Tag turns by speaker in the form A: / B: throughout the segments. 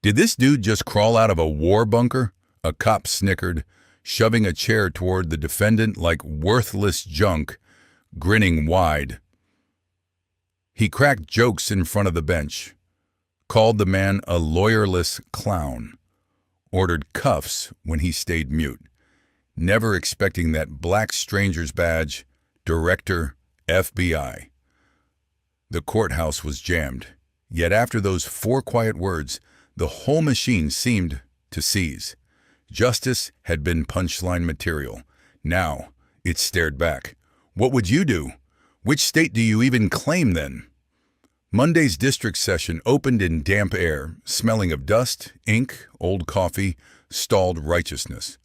A: Did this dude just crawl out of a war bunker? A cop snickered, shoving a chair toward the defendant like worthless junk, grinning wide. He cracked jokes in front of the bench, called the man a lawyerless clown, ordered cuffs when he stayed mute, never expecting that black stranger's badge, Director, FBI. The courthouse was jammed, yet after those 4 quiet words, the whole machine seemed to seize. Justice had been punchline material. Now it stared back. What would you do? Which state do you even claim then? Monday's district session opened in damp air, smelling of dust, ink, old coffee, stalled righteousness.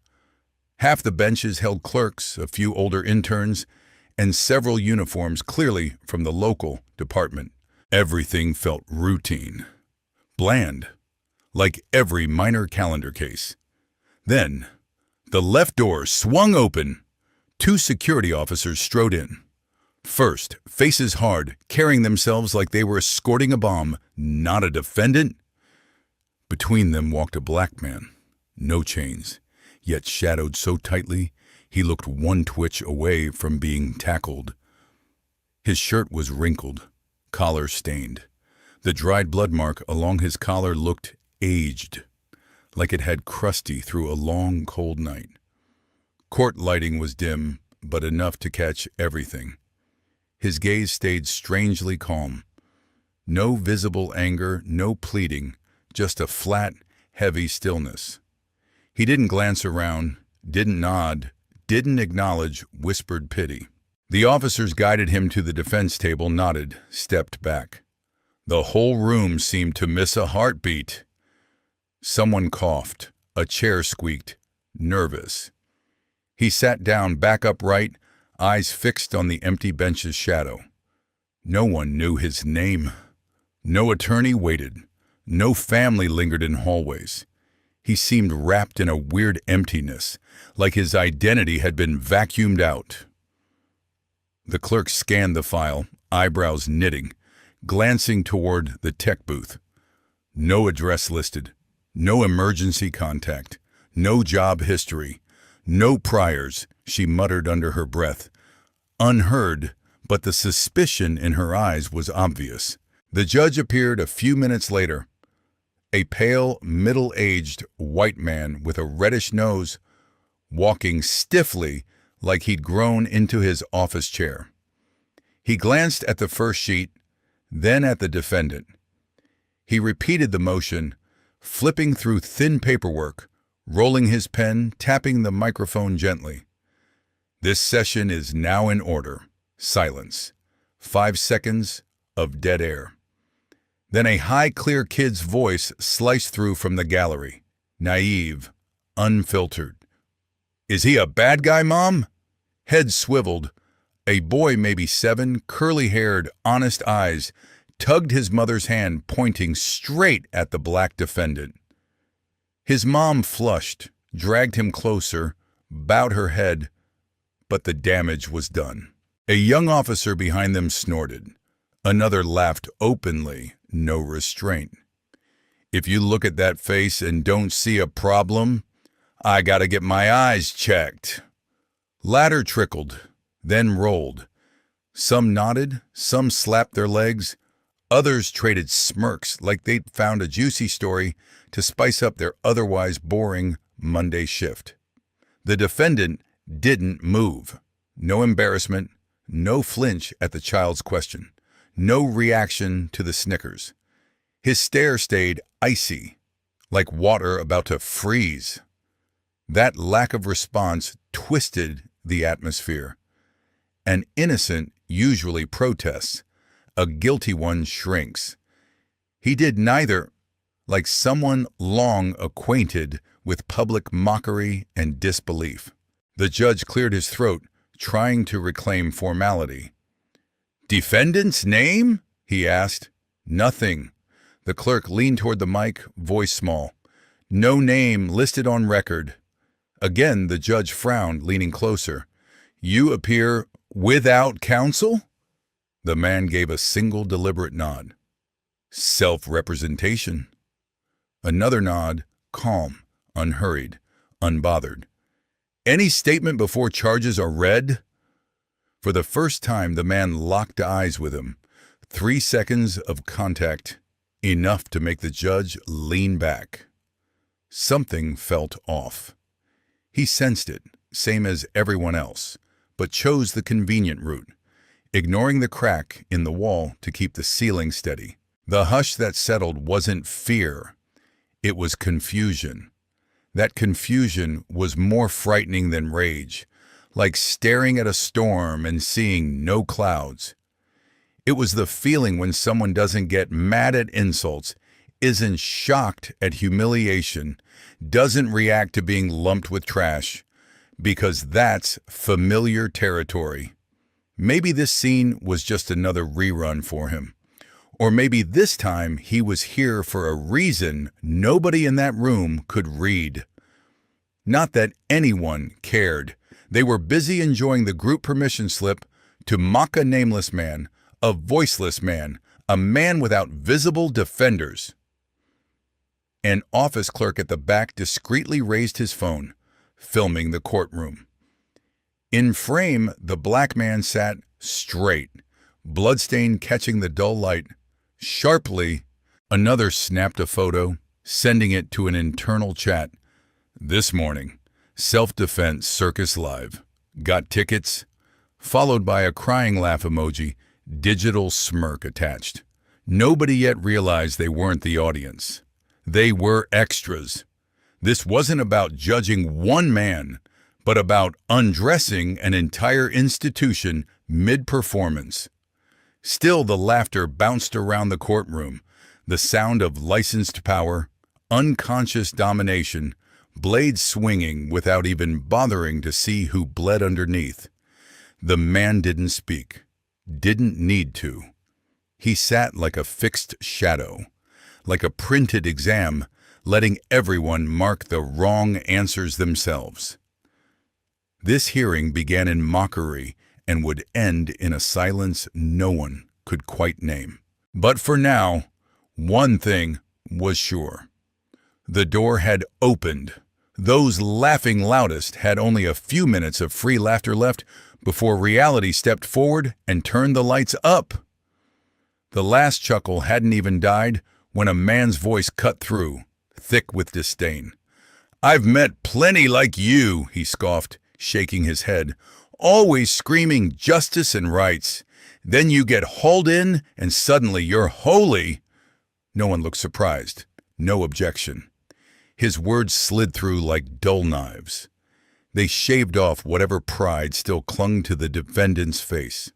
A: Half the benches held clerks, a few older interns, and several uniforms clearly from the local department. Everything felt routine, bland, like every minor calendar case. Then, the left door swung open. 2 security officers strode in. First, faces hard, carrying themselves like they were escorting a bomb, not a defendant. Between them walked a black man, no chains, yet shadowed so tightly he looked one twitch away from being tackled. His shirt was wrinkled, collar stained. The dried blood mark along his collar looked aged, like it had crusty through a long, cold night. Court lighting was dim, but enough to catch everything. His gaze stayed strangely calm. No visible anger, no pleading, just a flat, heavy stillness. He didn't glance around, didn't nod, didn't acknowledge whispered pity. The officers guided him to the defense table, nodded, stepped back. The whole room seemed to miss a heartbeat. Someone coughed, a chair squeaked, nervous. He sat down, back upright, eyes fixed on the empty bench's shadow. No one knew his name. No attorney waited. No family lingered in hallways. He seemed wrapped in a weird emptiness, like his identity had been vacuumed out. The clerk scanned the file, eyebrows knitting, glancing toward the tech booth. No address listed. No emergency contact, no job history, no priors, she muttered under her breath. Unheard, but the suspicion in her eyes was obvious. The judge appeared a few minutes later. A pale, middle-aged white man with a reddish nose, walking stiffly like he'd grown into his office chair. He glanced at the first sheet, then at the defendant. He repeated the motion, flipping through thin paperwork, rolling his pen, tapping the microphone gently. This session is now in order. Silence. 5 seconds of dead air. Then a high, clear kid's voice sliced through from the gallery. Naive, unfiltered. Is he a bad guy, Mom? Head swiveled. A boy, maybe 7, curly-haired, honest eyes, tugged his mother's hand, pointing straight at the black defendant. His mom flushed, dragged him closer, bowed her head, but the damage was done. A young officer behind them snorted. Another laughed openly, no restraint. If you look at that face and don't see a problem, I gotta get my eyes checked. Ladder trickled, then rolled. Some nodded, some slapped their legs. Others traded smirks like they'd found a juicy story to spice up their otherwise boring Monday shift. The defendant didn't move. No embarrassment, no flinch at the child's question, no reaction to the snickers. His stare stayed icy, like water about to freeze. That lack of response twisted the atmosphere. An innocent usually protests. A guilty one shrinks. He did neither, like someone long acquainted with public mockery and disbelief. The judge cleared his throat, trying to reclaim formality. "Defendant's name?" he asked. "Nothing." The clerk leaned toward the mic, voice small. "No name listed on record." Again, the judge frowned, leaning closer. "You appear without counsel?" The man gave a single deliberate nod. "Self-representation." Another nod, calm, unhurried, unbothered. Any statement before charges are read? For the first time, the man locked eyes with him. 3 seconds of contact, enough to make the judge lean back. Something felt off. He sensed it, same as everyone else, but chose the convenient route, ignoring the crack in the wall to keep the ceiling steady. The hush that settled wasn't fear, it was confusion. That confusion was more frightening than rage, like staring at a storm and seeing no clouds. It was the feeling when someone doesn't get mad at insults, isn't shocked at humiliation, doesn't react to being lumped with trash, because that's familiar territory. Maybe this scene was just another rerun for him. Or maybe this time he was here for a reason nobody in that room could read. Not that anyone cared. They were busy enjoying the group permission slip to mock a nameless man, a voiceless man, a man without visible defenders. An office clerk at the back discreetly raised his phone, filming the courtroom. In frame, the black man sat straight, bloodstain catching the dull light. Sharply, another snapped a photo, sending it to an internal chat. This morning, self-defense circus live. Got tickets? Followed by a crying laugh emoji, digital smirk attached. Nobody yet realized they weren't the audience. They were extras. This wasn't about judging one man, but about undressing an entire institution mid-performance. Still, the laughter bounced around the courtroom, the sound of licensed power, unconscious domination, blades swinging without even bothering to see who bled underneath. The man didn't speak, didn't need to. He sat like a fixed shadow, like a printed exam, letting everyone mark the wrong answers themselves. This hearing began in mockery and would end in a silence no one could quite name. But for now, one thing was sure. The door had opened. Those laughing loudest had only a few minutes of free laughter left before reality stepped forward and turned the lights up. The last chuckle hadn't even died when a man's voice cut through, thick with disdain. "I've met plenty like you," he scoffed, shaking his head, "always screaming justice and rights. Then you get hauled in and suddenly you're holy." No one looked surprised, no objection. His words slid through like dull knives. They shaved off whatever pride still clung to the defendant's face.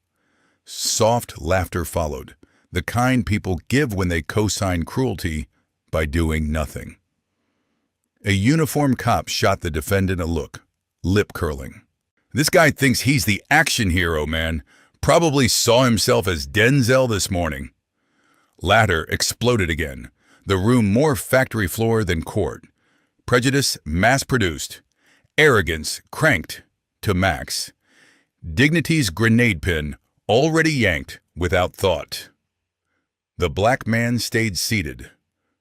A: Soft laughter followed, the kind people give when they co-sign cruelty by doing nothing. A uniformed cop shot the defendant a look, lip curling. "This guy thinks he's the action hero, man. Probably saw himself as Denzel this morning." Laughter exploded again, the room more factory floor than court. Prejudice mass-produced. Arrogance cranked to max. Dignity's grenade pin already yanked without thought. The black man stayed seated.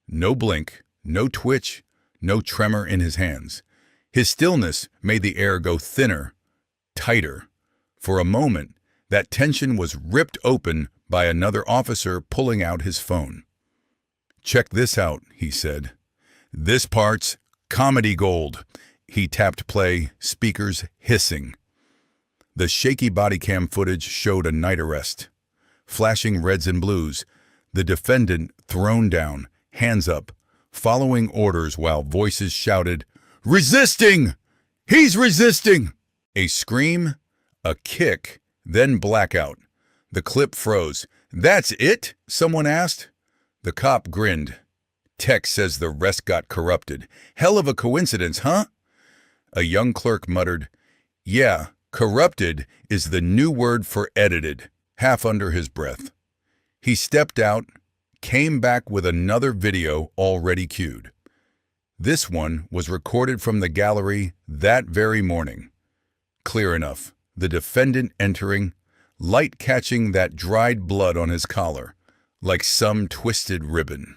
A: No blink, no twitch, no tremor in his hands. His stillness made the air go thinner, tighter. For a moment, that tension was ripped open by another officer pulling out his phone. "Check this out," he said. "This part's comedy gold." He tapped play, speakers hissing. The shaky body cam footage showed a night arrest. Flashing reds and blues, the defendant thrown down, hands up, following orders while voices shouted, "Resisting! He's resisting!" A scream, a kick, then blackout. The clip froze. "That's it?" someone asked. The cop grinned. "Tech says the rest got corrupted. Hell of a coincidence, huh?" A young clerk muttered, "Yeah, corrupted is the new word for edited," half under his breath. He stepped out, came back with another video already cued. This one was recorded from the gallery that very morning. Clear enough, the defendant entering, light catching that dried blood on his collar, like some twisted ribbon.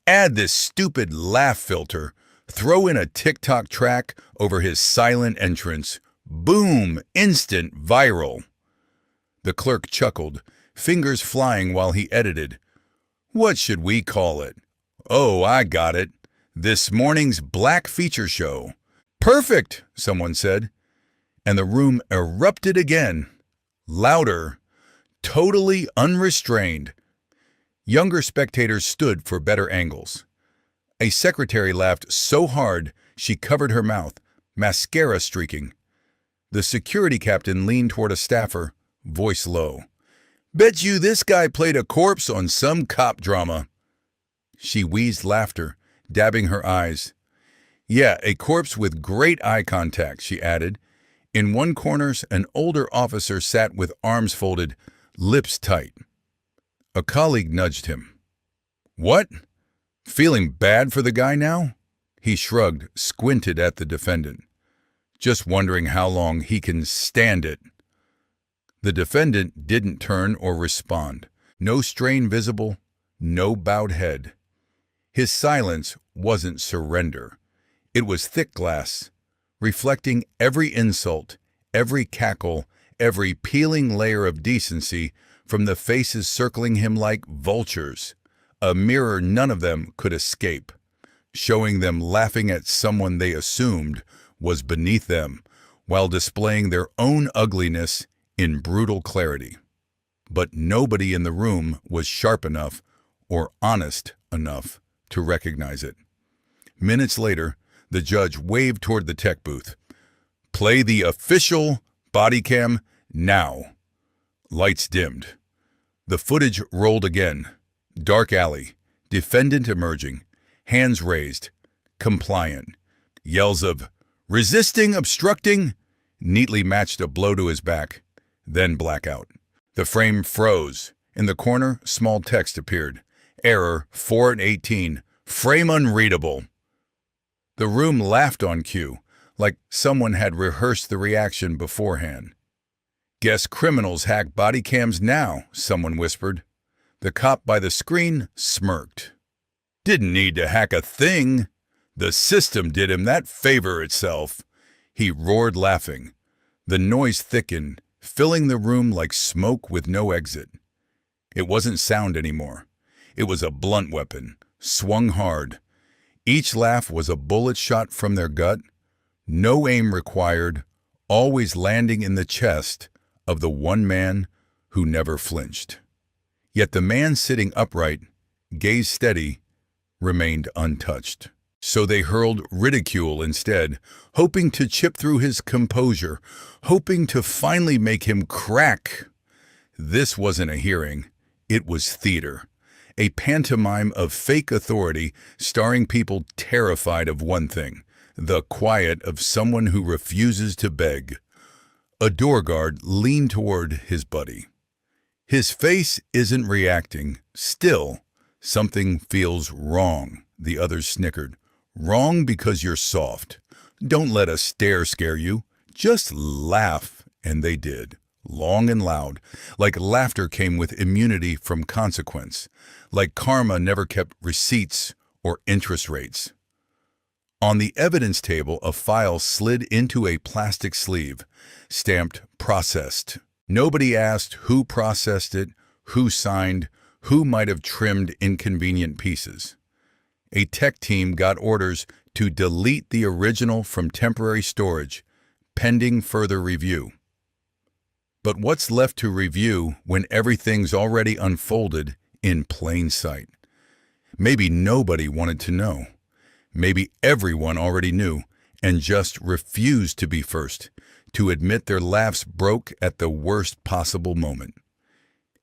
A: Add this stupid laugh filter. Throw in a TikTok track over his silent entrance. Boom! Instant viral. The clerk chuckled, fingers flying while he edited. What should we call it? Oh, I got it. This morning's Black Feature Show. Perfect, someone said. And the room erupted again. Louder. Totally unrestrained. Younger spectators stood for better angles. A secretary laughed so hard she covered her mouth, mascara streaking. The security captain leaned toward a staffer, voice low. Bet you this guy played a corpse on some cop drama. She wheezed laughter, dabbing her eyes. Yeah, a corpse with great eye contact, she added. In one corner, an older officer sat with arms folded, lips tight. A colleague nudged him. What? Feeling bad for the guy now? He shrugged, squinted at the defendant. Just wondering how long he can stand it. The defendant didn't turn or respond. No strain visible, no bowed head. His silence wasn't surrender. It was thick glass, reflecting every insult, every cackle, every peeling layer of decency from the faces circling him like vultures, a mirror none of them could escape, showing them laughing at someone they assumed was beneath them, while displaying their own ugliness in brutal clarity. But nobody in the room was sharp enough or honest enough to recognize it. Minutes later, the judge waved toward the tech booth. Play the official body cam now. Lights dimmed. The footage rolled again. Dark alley. Defendant emerging. Hands raised. Compliant. Yells of, resisting, obstructing, neatly matched a blow to his back. Then blackout. The frame froze. In the corner, small text appeared. Error 4:18. Frame unreadable. The room laughed on cue, like someone had rehearsed the reaction beforehand. Guess criminals hack body cams now, someone whispered. The cop by the screen smirked. Didn't need to hack a thing. The system did him that favor itself. He roared, laughing. The noise thickened, filling the room like smoke with no exit. It wasn't sound anymore. It was a blunt weapon, swung hard. Each laugh was a bullet shot from their gut, no aim required, always landing in the chest of the one man who never flinched. Yet the man sitting upright, gaze steady, remained untouched. So they hurled ridicule instead, hoping to chip through his composure, hoping to finally make him crack. This wasn't a hearing, it was theater. A pantomime of fake authority starring people terrified of one thing, the quiet of someone who refuses to beg. A door guard leaned toward his buddy. His face isn't reacting. Still, something feels wrong, the others snickered. Wrong because you're soft. Don't let a stare scare you. Just laugh. And they did. Long and loud, like laughter came with immunity from consequence, like karma never kept receipts or interest rates. On the evidence table, a file slid into a plastic sleeve, stamped processed. Nobody asked who processed it, who signed, who might have trimmed inconvenient pieces. A tech team got orders to delete the original from temporary storage, pending further review. But what's left to review when everything's already unfolded in plain sight? Maybe nobody wanted to know. Maybe everyone already knew and just refused to be first, to admit their laughs broke at the worst possible moment.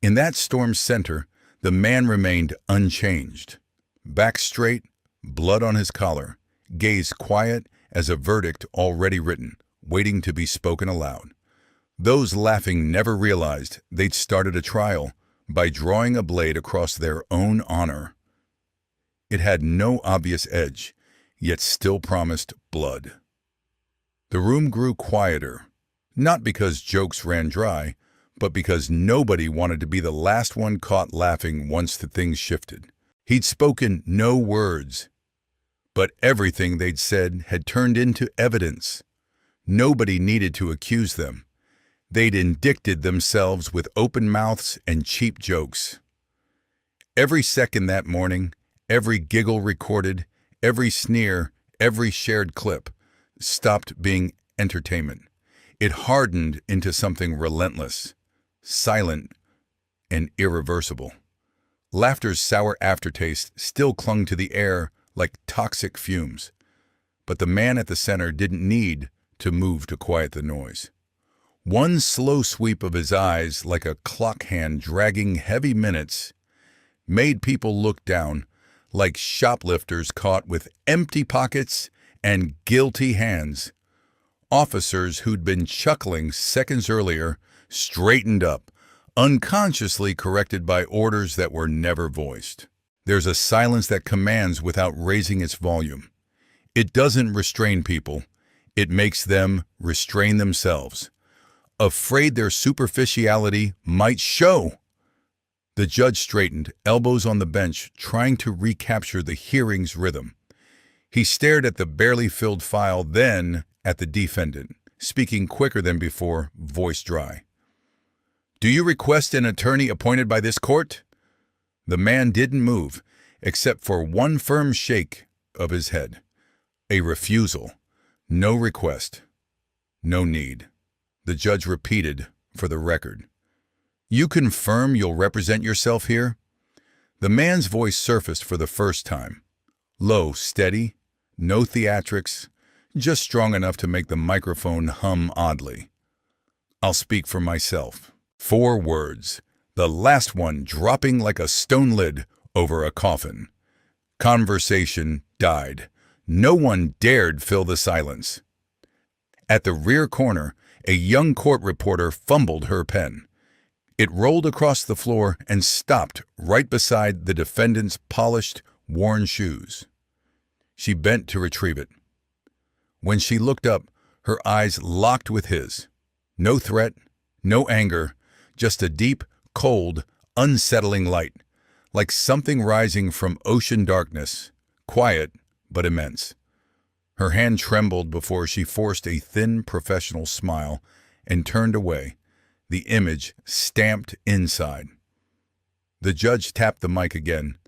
A: In that storm's center, the man remained unchanged. Back straight, blood on his collar, gaze quiet as a verdict already written, waiting to be spoken aloud. Those laughing never realized they'd started a trial by drawing a blade across their own honor. It had no obvious edge, yet still promised blood. The room grew quieter, not because jokes ran dry, but because nobody wanted to be the last one caught laughing once the things shifted. He'd spoken no words, but everything they'd said had turned into evidence. Nobody needed to accuse them. They'd indicted themselves with open mouths and cheap jokes. Every second that morning, every giggle recorded, every sneer, every shared clip, stopped being entertainment. It hardened into something relentless, silent, and irreversible. Laughter's sour aftertaste still clung to the air like toxic fumes, but the man at the center didn't need to move to quiet the noise. One slow sweep of his eyes, like a clock hand dragging heavy minutes, made people look down like shoplifters caught with empty pockets and guilty hands. Officers who'd been chuckling seconds earlier straightened up, unconsciously corrected by orders that were never voiced. There's a silence that commands without raising its volume. It doesn't restrain people. It makes them restrain themselves, afraid their superficiality might show. The judge straightened, elbows on the bench, trying to recapture the hearing's rhythm. He stared at the barely filled file, then at the defendant, speaking quicker than before, voice dry. "Do you request an attorney appointed by this court?" The man didn't move, except for one firm shake of his head. A refusal. No request. No need. The judge repeated for the record. "You confirm you'll represent yourself here?" The man's voice surfaced for the first time. Low, steady, no theatrics, just strong enough to make the microphone hum oddly. "I'll speak for myself." 4 words, the last one dropping like a stone lid over a coffin. Conversation died. No one dared fill the silence. At the rear corner, a young court reporter fumbled her pen. It rolled across the floor and stopped right beside the defendant's polished, worn shoes. She bent to retrieve it. When she looked up, her eyes locked with his. No threat, no anger, just a deep, cold, unsettling light, like something rising from ocean darkness, quiet but immense. Her hand trembled before she forced a thin, professional smile and turned away, the image stamped inside. The judge tapped the mic again,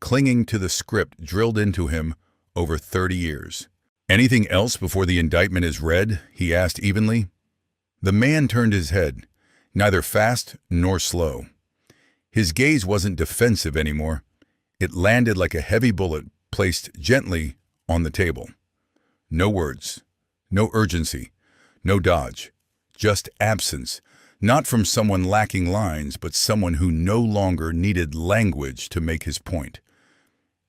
A: clinging to the script drilled into him over 30 years. "Anything else before the indictment is read?" he asked evenly. The man turned his head, neither fast nor slow. His gaze wasn't defensive anymore. It landed like a heavy bullet placed gently on the table. No words, no urgency, no dodge, just absence, not from someone lacking lines, but someone who no longer needed language to make his point.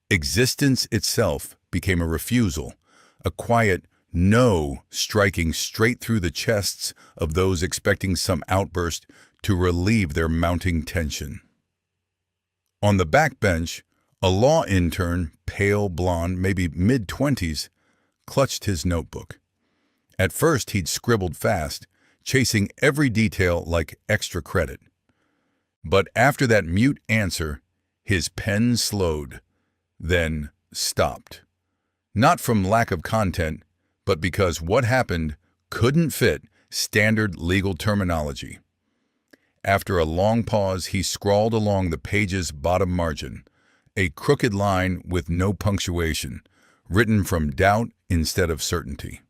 A: Existence itself became a refusal, a quiet no striking straight through the chests of those expecting some outburst to relieve their mounting tension. On the back bench, a law intern, pale, blonde, maybe mid-20s, clutched his notebook. At first, he'd scribbled fast, chasing every detail like extra credit. But after that mute answer, his pen slowed, then stopped. Not from lack of content, but because what happened couldn't fit standard legal terminology. After a long pause, he scrawled along the page's bottom margin, a crooked line with no punctuation, written from doubt instead of certainty.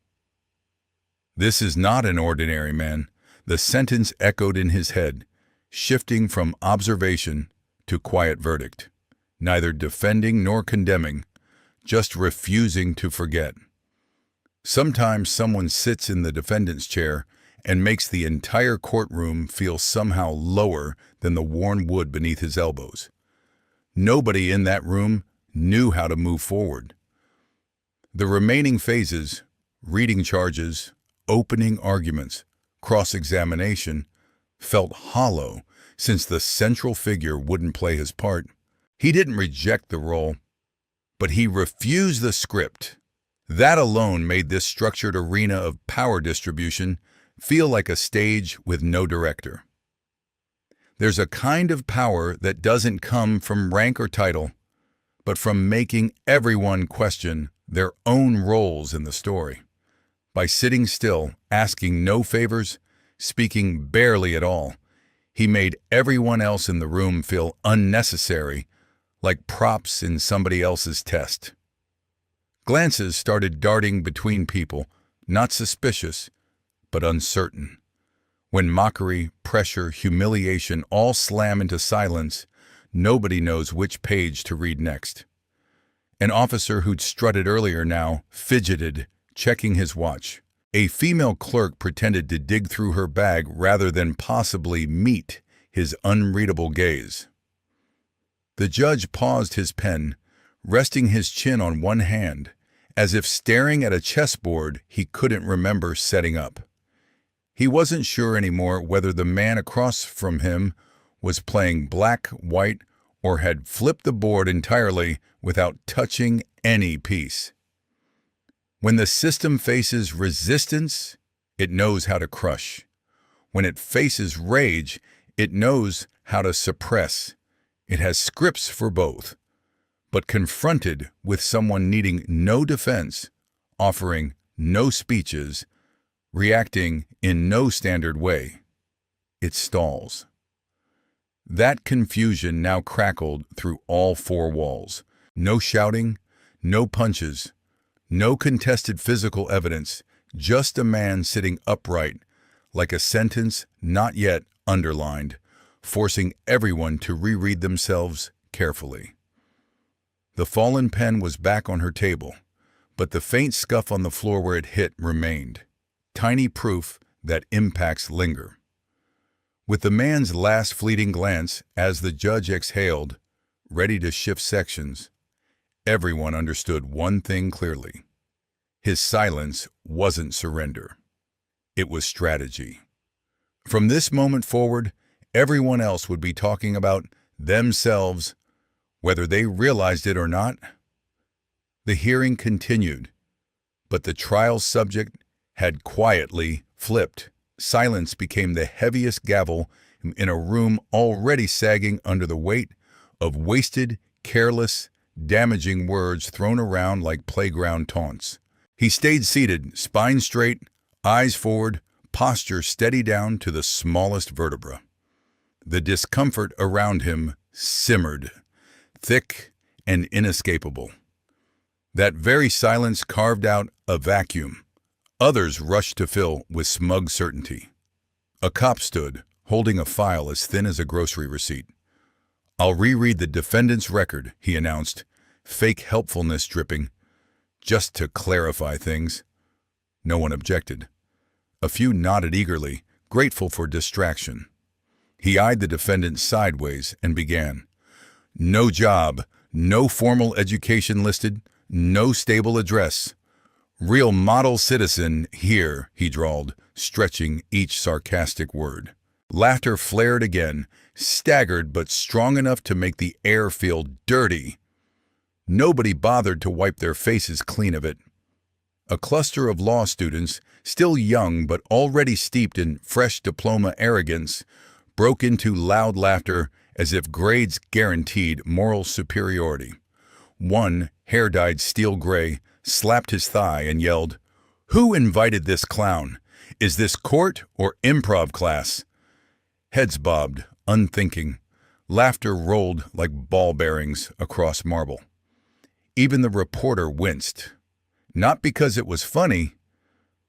A: "This is not an ordinary man." The sentence echoed in his head, shifting from observation to quiet verdict, neither defending nor condemning, just refusing to forget. Sometimes someone sits in the defendant's chair and makes the entire courtroom feel somehow lower than the worn wood beneath his elbows. Nobody in that room knew how to move forward. The remaining phases, reading charges, opening arguments, cross-examination, felt hollow since the central figure wouldn't play his part. He didn't reject the role, but he refused the script. That alone made this structured arena of power distribution feel like a stage with no director. There's a kind of power that doesn't come from rank or title, but from making everyone question their own roles in the story. By sitting still, asking no favors, speaking barely at all, he made everyone else in the room feel unnecessary, like props in somebody else's test. Glances started darting between people, not suspicious, but uncertain. When mockery, pressure, humiliation all slam into silence, nobody knows which page to read next. An officer who'd strutted earlier now fidgeted, checking his watch. A female clerk pretended to dig through her bag rather than possibly meet his unreadable gaze. The judge paused his pen, resting his chin on one hand, as if staring at a chessboard he couldn't remember setting up. He wasn't sure anymore whether the man across from him was playing black, white, or had flipped the board entirely without touching any piece. When the system faces resistance, it knows how to crush. When it faces rage, it knows how to suppress. It has scripts for both. But confronted with someone needing no defense, offering no speeches, reacting in no standard way, it stalls. That confusion now crackled through all four walls. No shouting, no punches, no contested physical evidence, just a man sitting upright, like a sentence not yet underlined, forcing everyone to reread themselves carefully. The fallen pen was back on her table, but the faint scuff on the floor where it hit remained. Tiny proof that impacts linger. With the man's last fleeting glance as the judge exhaled, ready to shift sections, everyone understood one thing clearly. His silence wasn't surrender. It was strategy. From this moment forward, everyone else would be talking about themselves, whether they realized it or not. The hearing continued, but the trial subject had quietly flipped. Silence became the heaviest gavel in a room already sagging under the weight of wasted, careless, damaging words thrown around like playground taunts. He stayed seated, spine straight, eyes forward, posture steady down to the smallest vertebra. The discomfort around him simmered, thick and inescapable. That very silence carved out a vacuum. Others rushed to fill with smug certainty. A cop stood, holding a file as thin as a grocery receipt. "I'll reread the defendant's record," he announced, fake helpfulness dripping, "just to clarify things." No one objected. A few nodded eagerly, grateful for distraction. He eyed the defendant sideways and began. "No job, no formal education listed, no stable address. Real model citizen here," he drawled, stretching each sarcastic word. Laughter flared again, staggered but strong enough to make the air feel dirty. Nobody bothered to wipe their faces clean of it. A cluster of law students, still young but already steeped in fresh diploma arrogance, broke into loud laughter as if grades guaranteed moral superiority. One, hair-dyed steel gray, slapped his thigh and yelled, "Who invited this clown? Is this court or improv class?" Heads bobbed, unthinking. Laughter rolled like ball bearings across marble. Even the reporter winced. Not because it was funny,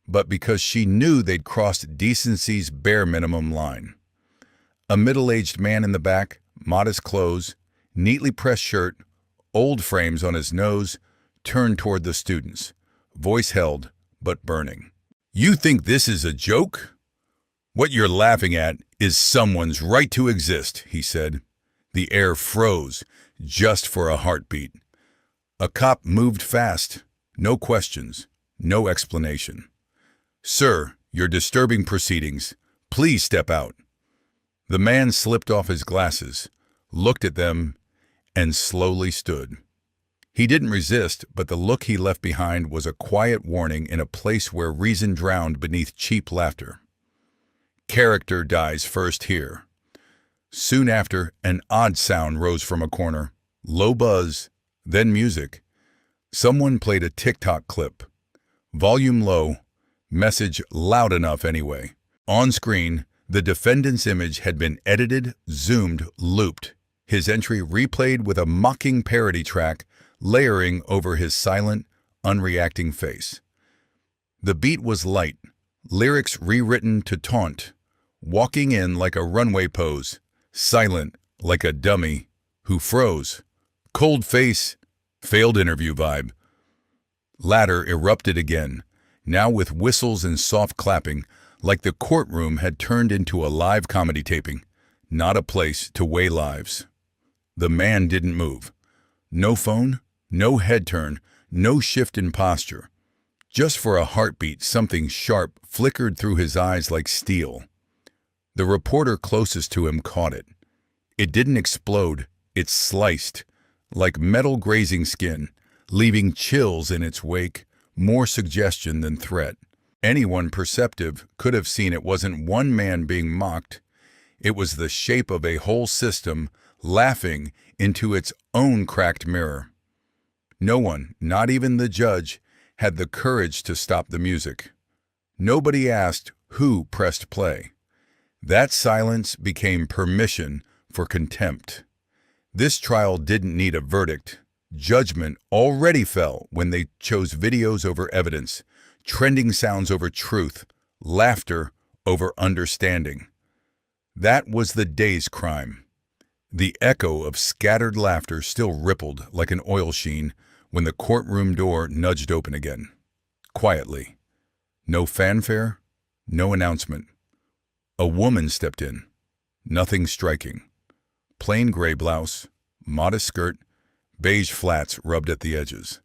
A: but because she knew they'd crossed decency's bare minimum line. A middle-aged man in the back, modest clothes, neatly pressed shirt, old frames on his nose, turned toward the students, voice held but burning. "You think this is a joke? What you're laughing at is someone's right to exist," he said. The air froze, just for a heartbeat. A cop moved fast. No questions, no explanation. "Sir, you're disturbing proceedings. Please step out." The man slipped off his glasses, looked at them, and slowly stood. He didn't resist, but the look he left behind was a quiet warning in a place where reason drowned beneath cheap laughter. Character dies first here. Soon after, an odd sound rose from a corner. Low buzz, Then music. Someone played a TikTok clip. Volume low, message loud enough anyway. On screen, the defendant's image had been edited, zoomed, looped. His entry replayed with a mocking parody track layering over his silent, unreacting face. The beat was light, lyrics rewritten to taunt, walking in like a runway pose, silent like a dummy who froze. Cold face, failed interview vibe. Latter erupted again, now with whistles and soft clapping, like the courtroom had turned into a live comedy taping, not a place to weigh lives. The man didn't move. No phone, no head turn, no shift in posture. Just for a heartbeat, something sharp flickered through his eyes like steel. The reporter closest to him caught it. It didn't explode, it sliced, like metal grazing skin, leaving chills in its wake, more suggestion than threat. Anyone perceptive could have seen it wasn't one man being mocked. It was the shape of a whole system laughing into its own cracked mirror. No one, not even the judge, had the courage to stop the music. Nobody asked who pressed play. That silence became permission for contempt. This trial didn't need a verdict. Judgment already fell when they chose videos over evidence, trending sounds over truth, laughter over understanding. That was the day's crime. The echo of scattered laughter still rippled like an oil sheen when the courtroom door nudged open again. Quietly. No fanfare, no announcement. A woman stepped in. Nothing striking. Plain gray blouse, modest skirt, beige flats rubbed at the edges.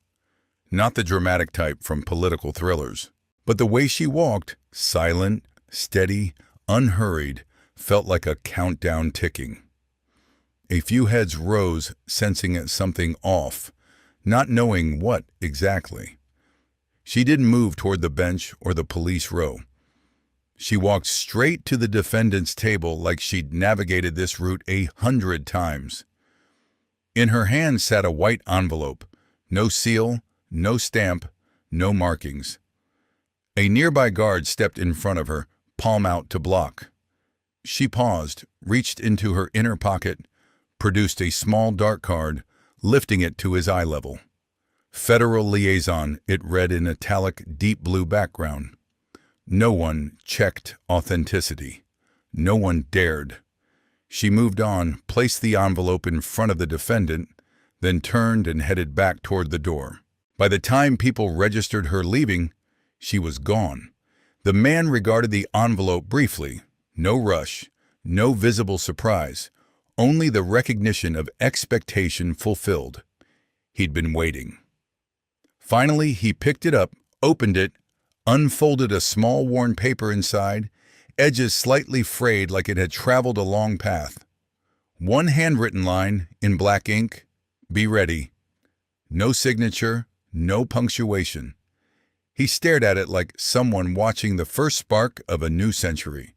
A: Not the dramatic type from political thrillers, but the way she walked, silent, steady, unhurried, felt like a countdown ticking. A few heads rose, sensing something off, not knowing what exactly. She didn't move toward the bench or the police row. She walked straight to the defendant's table like she'd navigated this route 100 times. In her hand sat a white envelope, no seal, no stamp, no markings. A nearby guard stepped in front of her, palm out to block. She paused, reached into her inner pocket, produced a small dark card, lifting it to his eye level. Federal Liaison, it read in italic deep blue background. No one checked authenticity. No one dared. She moved on, placed the envelope in front of the defendant, then turned and headed back toward the door. By the time people registered her leaving, she was gone. The man regarded the envelope briefly. No rush, no visible surprise, only the recognition of expectation fulfilled. He'd been waiting. Finally, he picked it up, opened it, unfolded a small worn paper inside, edges slightly frayed like it had traveled a long path. One handwritten line in black ink, "Be ready." No signature, no punctuation. He stared at it like someone watching the first spark of a new century.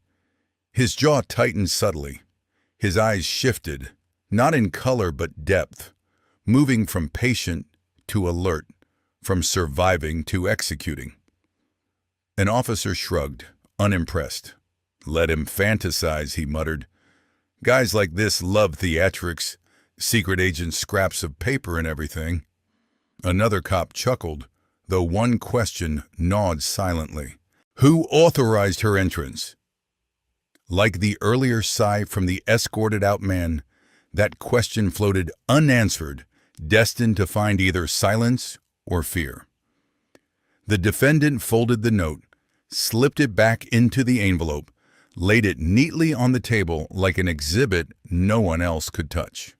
A: His jaw tightened subtly. His eyes shifted, not in color but depth, moving from patient to alert, from surviving to executing. An officer shrugged, unimpressed. "Let him fantasize," he muttered. "Guys like this love theatrics, secret agent scraps of paper and everything." Another cop chuckled, though one question gnawed silently. Who authorized her entrance? Like the earlier sigh from the escorted-out man, that question floated unanswered, destined to find either silence or fear. The defendant folded the note, slipped it back into the envelope, laid it neatly on the table like an exhibit no one else could touch.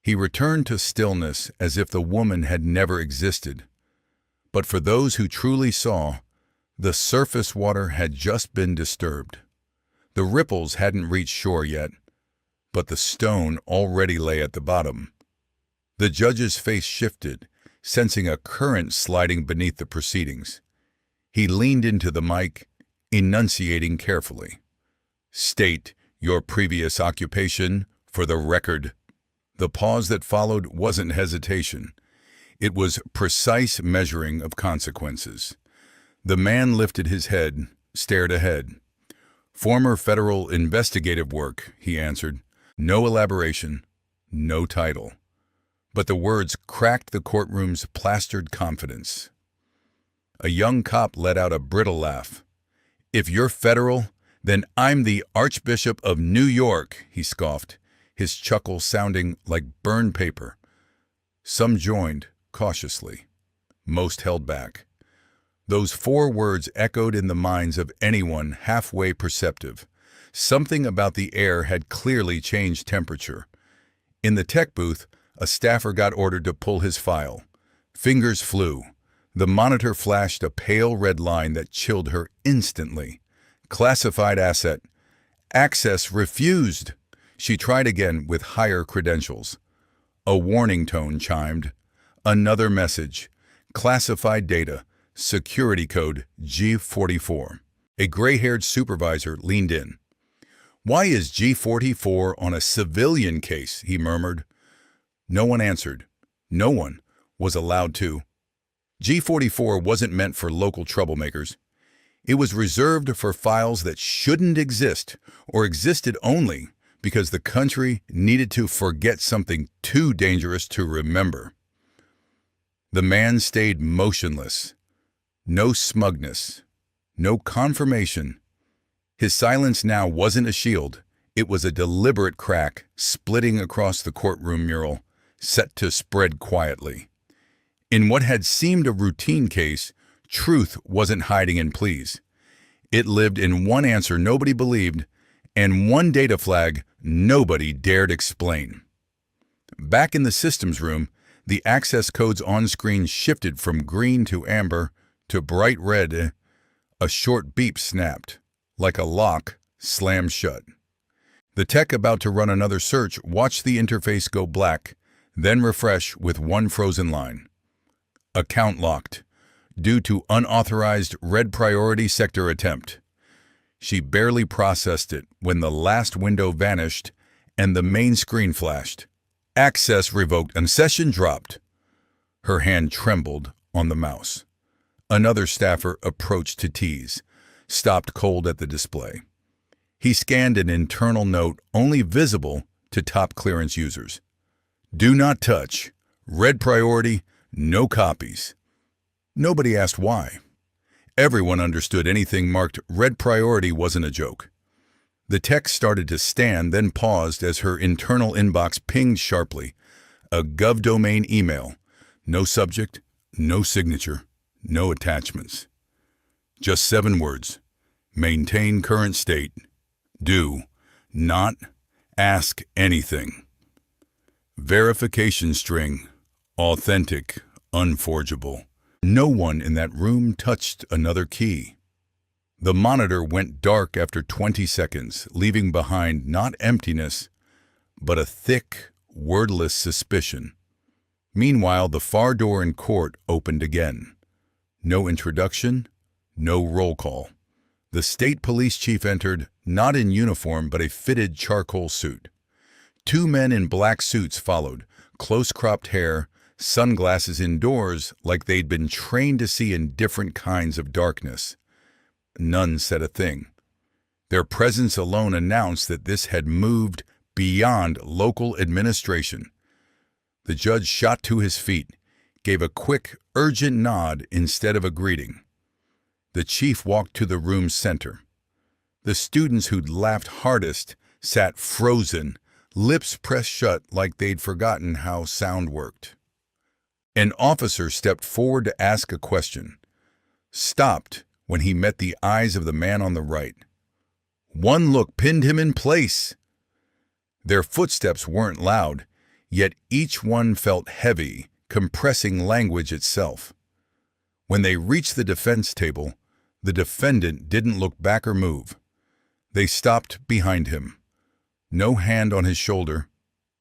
A: He returned to stillness as if the woman had never existed. But for those who truly saw, the surface water had just been disturbed. The ripples hadn't reached shore yet, but the stone already lay at the bottom. The judge's face shifted, sensing a current sliding beneath the proceedings. He leaned into the mic, enunciating carefully. "State your previous occupation for the record." The pause that followed wasn't hesitation. It was precise measuring of consequences. The man lifted his head, stared ahead. "Former federal investigative work," he answered. No elaboration, no title. But the words cracked the courtroom's plastered confidence. A young cop let out a brittle laugh. "If you're federal, then I'm the Archbishop of New York," he scoffed, his chuckle sounding like burned paper. Some joined, cautiously. Most held back. Those 4 words echoed in the minds of anyone halfway perceptive. Something about the air had clearly changed temperature. In the tech booth, a staffer got ordered to pull his file. Fingers flew. The monitor flashed a pale red line that chilled her instantly. Classified asset. Access refused. She tried again with higher credentials. A warning tone chimed. Another message. Classified data. Security code G44. A gray-haired supervisor leaned in. "Why is G44 on a civilian case?" he murmured. No one answered. No one was allowed to. G44 wasn't meant for local troublemakers. It was reserved for files that shouldn't exist, or existed only because the country needed to forget something too dangerous to remember. The man stayed motionless. No smugness. No confirmation. His silence now wasn't a shield. It was a deliberate crack splitting across the courtroom mural, set to spread quietly. In what had seemed a routine case, truth wasn't hiding in pleas. It lived in one answer nobody believed, and one data flag nobody dared explain. Back in the systems room, the access codes on screen shifted from green to amber to bright red. A short beep snapped, like a lock slammed shut. The tech about to run another search watched the interface go black, then refresh with one frozen line. Account locked, due to unauthorized red priority sector attempt. She barely processed it when the last window vanished and the main screen flashed. Access revoked and session dropped. Her hand trembled on the mouse. Another staffer approached to tease, stopped cold at the display. He scanned an internal note only visible to top clearance users. "Do not touch. Red priority, no copies." Nobody asked why. Everyone understood anything marked red priority wasn't a joke. The text started to stand, then paused as her internal inbox pinged sharply. A GovDomain email. No subject, no signature, no attachments. Just 7 words. Maintain current state. Do not ask anything. Verification string. Authentic, unforgeable. No one in that room touched another key. The monitor went dark after 20 seconds, leaving behind not emptiness, but a thick, wordless suspicion. Meanwhile, the far door in court opened again. No introduction, no roll call. The state police chief entered, not in uniform but a fitted charcoal suit. 2 men in black suits followed, close-cropped hair, sunglasses indoors like they'd been trained to see in different kinds of darkness. None said a thing. Their presence alone announced that this had moved beyond local administration. The judge shot to his feet, gave a quick, urgent nod instead of a greeting. The chief walked to the room's center. The students who'd laughed hardest sat frozen, lips pressed shut like they'd forgotten how sound worked. An officer stepped forward to ask a question, stopped when he met the eyes of the man on the right. One look pinned him in place. Their footsteps weren't loud, yet each one felt heavy, compressing language itself. When they reached the defense table, the defendant didn't look back or move. They stopped behind him. No hand on his shoulder,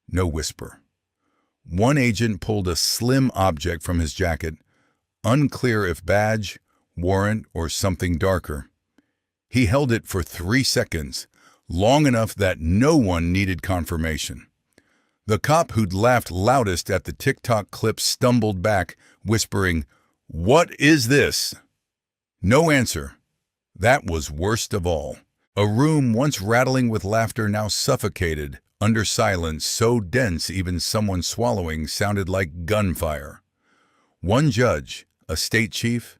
A: no whisper. One agent pulled a slim object from his jacket, unclear if badge, warrant, or something darker. He held it for 3 seconds, long enough that no one needed confirmation. The cop who'd laughed loudest at the TikTok clip stumbled back, whispering, "What is this?" No answer. That was worst of all. A room once rattling with laughter now suffocated under silence so dense even someone swallowing sounded like gunfire. One judge, a state chief,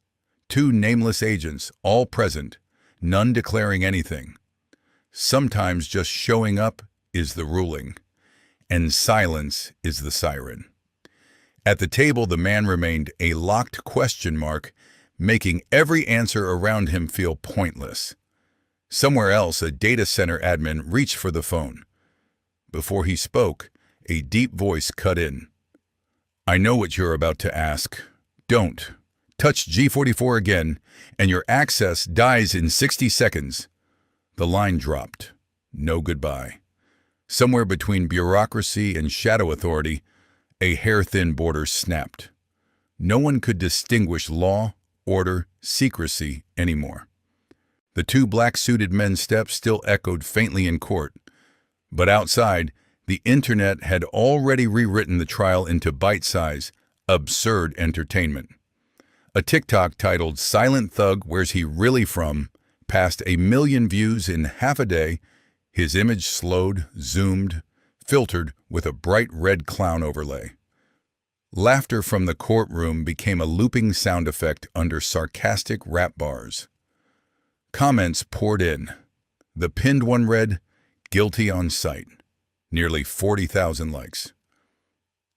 A: two nameless agents, all present, none declaring anything. Sometimes just showing up is the ruling, and silence is the siren. At the table, the man remained a locked question mark, making every answer around him feel pointless. Somewhere else, a data center admin reached for the phone. Before he spoke, a deep voice cut in. "I know what you're about to ask. Don't. Touch G44 again, and your access dies in 60 seconds. The line dropped. No goodbye. Somewhere between bureaucracy and shadow authority, a hair-thin border snapped. No one could distinguish law, order, secrecy anymore. The two black-suited men's steps still echoed faintly in court, but outside, the internet had already rewritten the trial into bite-size, absurd entertainment. A TikTok titled "Silent Thug, Where's He Really From?" passed 1 million views in half a day. His image slowed, zoomed, filtered with a bright red clown overlay. Laughter from the courtroom became a looping sound effect under sarcastic rap bars. Comments poured in. The pinned one read, "Guilty on sight." Nearly 40,000 likes.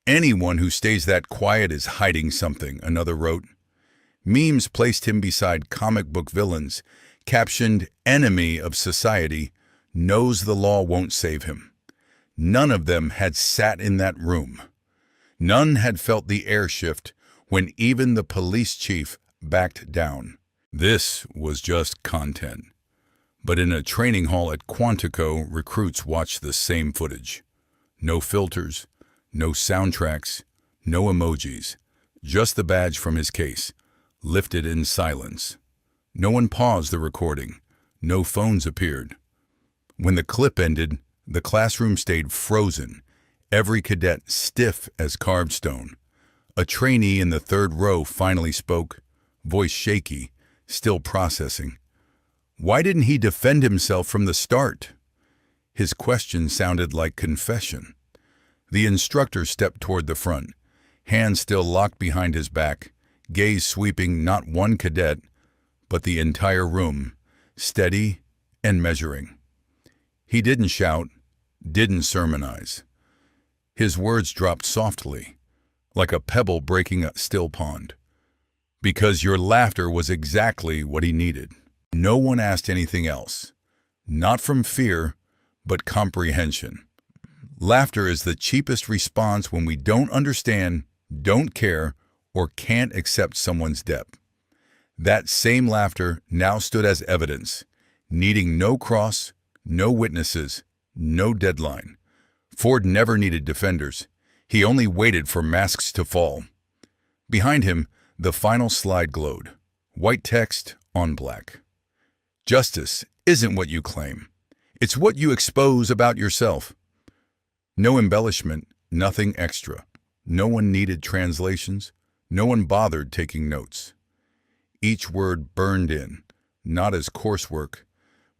A: "Anyone who stays that quiet is hiding something," another wrote. Memes placed him beside comic book villains, captioned "Enemy of Society, knows the law won't save him." None of them had sat in that room. None had felt the air shift when even the police chief backed down. This was just content. But in a training hall at Quantico, recruits watched the same footage. No filters, no soundtracks, no emojis, just the badge from his case, lifted in silence. No one paused the recording. No phones appeared. When the clip ended, the classroom stayed frozen, every cadet stiff as carved stone. A trainee in the third row finally spoke, voice shaky, still processing. Why didn't he defend himself from the start? His question sounded like confession. The instructor stepped toward the front, hands still locked behind his back, gaze sweeping not one cadet, but the entire room, steady and measuring. He didn't shout, didn't sermonize. His words dropped softly, like a pebble breaking a still pond. Because your laughter was exactly what he needed. No one asked anything else. Not from fear, but comprehension. Laughter is the cheapest response when we don't understand, don't care, or can't accept someone's depth. That same laughter now stood as evidence, needing no cross, no witnesses, no deadline. Ford never needed defenders. He only waited for masks to fall. Behind him, the final slide glowed. White text on black. Justice isn't what you claim. It's what you expose about yourself. No embellishment, nothing extra. No one needed translations. No one bothered taking notes. Each word burned in, not as coursework,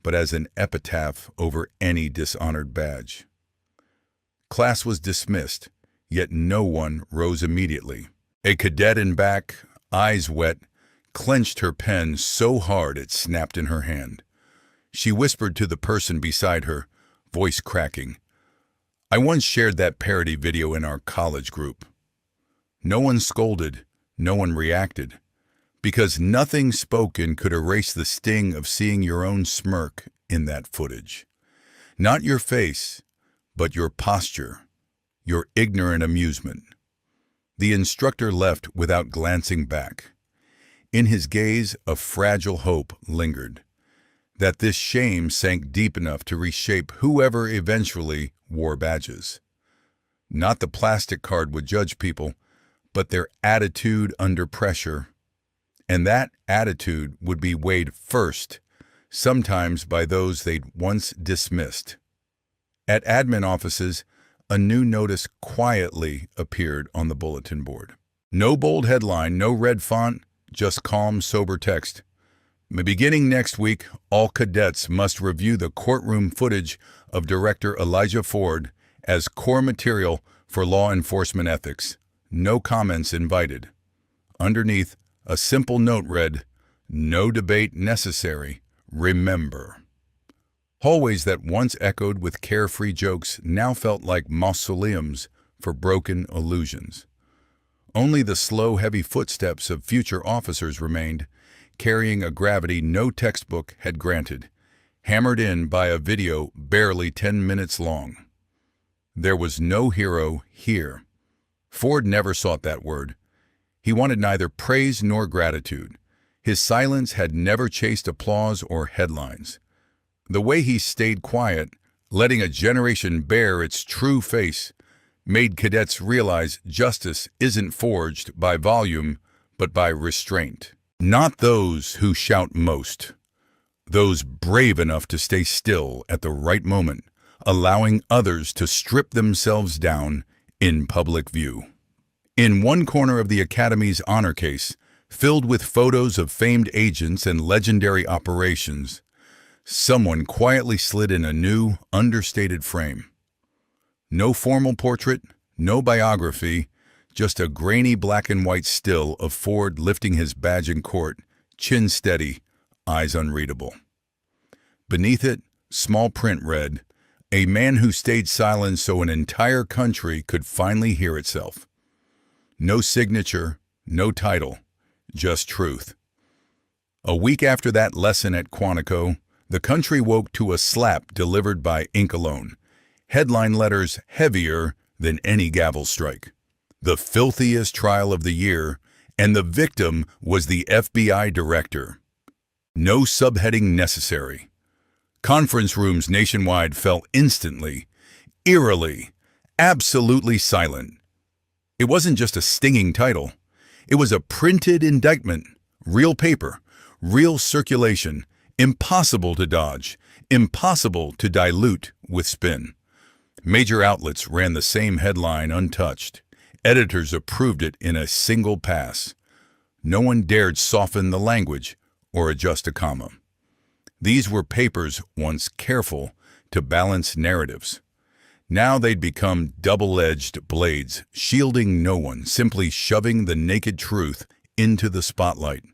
A: but as an epitaph over any dishonored badge. Class was dismissed, yet no one rose immediately. A cadet in back, eyes wet, clenched her pen so hard it snapped in her hand. She whispered to the person beside her, voice cracking, "I once shared that parody video in our college group." No one scolded, no one reacted, because nothing spoken could erase the sting of seeing your own smirk in that footage. Not your face, but your posture, your ignorant amusement. The instructor left without glancing back. In his gaze, a fragile hope lingered, that this shame sank deep enough to reshape whoever eventually wore badges. Not the plastic card would judge people, but their attitude under pressure. And that attitude would be weighed first, sometimes by those they'd once dismissed. At admin offices, A new notice quietly appeared on the bulletin board. No bold headline, no red font, just calm, sober text. Beginning next week, all cadets must review the courtroom footage of Director Elijah Ford as core material for law enforcement ethics. No comments invited. Underneath, a simple note read, "No debate necessary. Remember." Hallways that once echoed with carefree jokes now felt like mausoleums for broken illusions. Only the slow, heavy footsteps of future officers remained, carrying a gravity no textbook had granted, hammered in by a video barely 10 minutes long. There was no hero here. Ford never sought that word. He wanted neither praise nor gratitude. His silence had never chased applause or headlines. The way he stayed quiet, letting a generation bear its true face, made cadets realize justice isn't forged by volume, but by restraint. Not those who shout most. Those brave enough to stay still at the right moment, allowing others to strip themselves down in public view. In one corner of the Academy's honor case, filled with photos of famed agents and legendary operations, someone quietly slid in a new, understated frame. No formal portrait, no biography, just a grainy black and white still of Ford lifting his badge in court, chin steady, eyes unreadable. Beneath it, small print read, "A man who stayed silent so an entire country could finally hear itself." No signature, no title, just truth. A week after that lesson at Quantico, the country woke to a slap delivered by ink alone, headline letters heavier than any gavel strike. The filthiest trial of the year, and the victim was the FBI director. No subheading necessary. Conference rooms nationwide fell instantly, eerily, absolutely silent. It wasn't just a stinging title. It was a printed indictment, real paper, real circulation, impossible to dodge, impossible to dilute with spin. Major outlets ran the same headline untouched. Editors approved it in a single pass. No one dared soften the language or adjust a comma. These were papers once careful to balance narratives. Now they'd become double-edged blades, shielding no one, simply shoving the naked truth into the spotlight.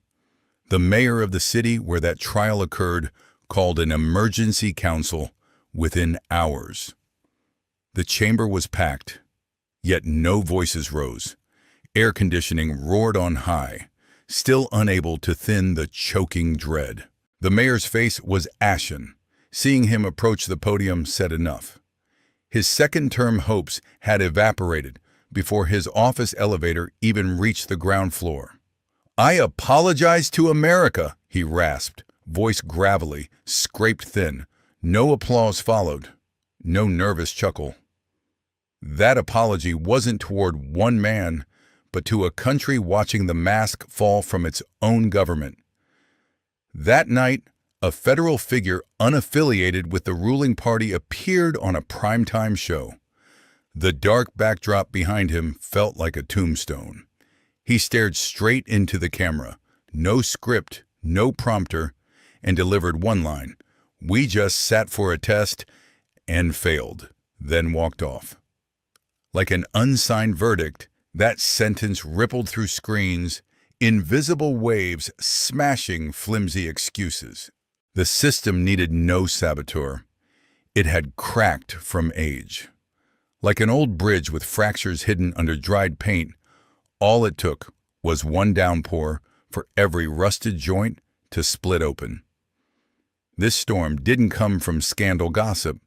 A: The mayor of the city where that trial occurred called an emergency council within hours. The chamber was packed, yet no voices rose. Air conditioning roared on high, still unable to thin the choking dread. The mayor's face was ashen. Seeing him approach the podium said enough. His second-term hopes had evaporated before his office elevator even reached the ground floor. "I apologize to America," he rasped, voice gravelly, scraped thin. No applause followed, no nervous chuckle. That apology wasn't toward one man, but to a country watching the mask fall from its own government. That night, a federal figure unaffiliated with the ruling party appeared on a primetime show. The dark backdrop behind him felt like a tombstone. He stared straight into the camera, no script, no prompter, and delivered one line, "We just sat for a test and failed," then walked off. Like an unsigned verdict, that sentence rippled through screens, invisible waves smashing flimsy excuses. The system needed no saboteur. It had cracked from age. Like an old bridge with fractures hidden under dried paint, all it took was one downpour for every rusted joint to split open. This storm didn't come from scandal gossip.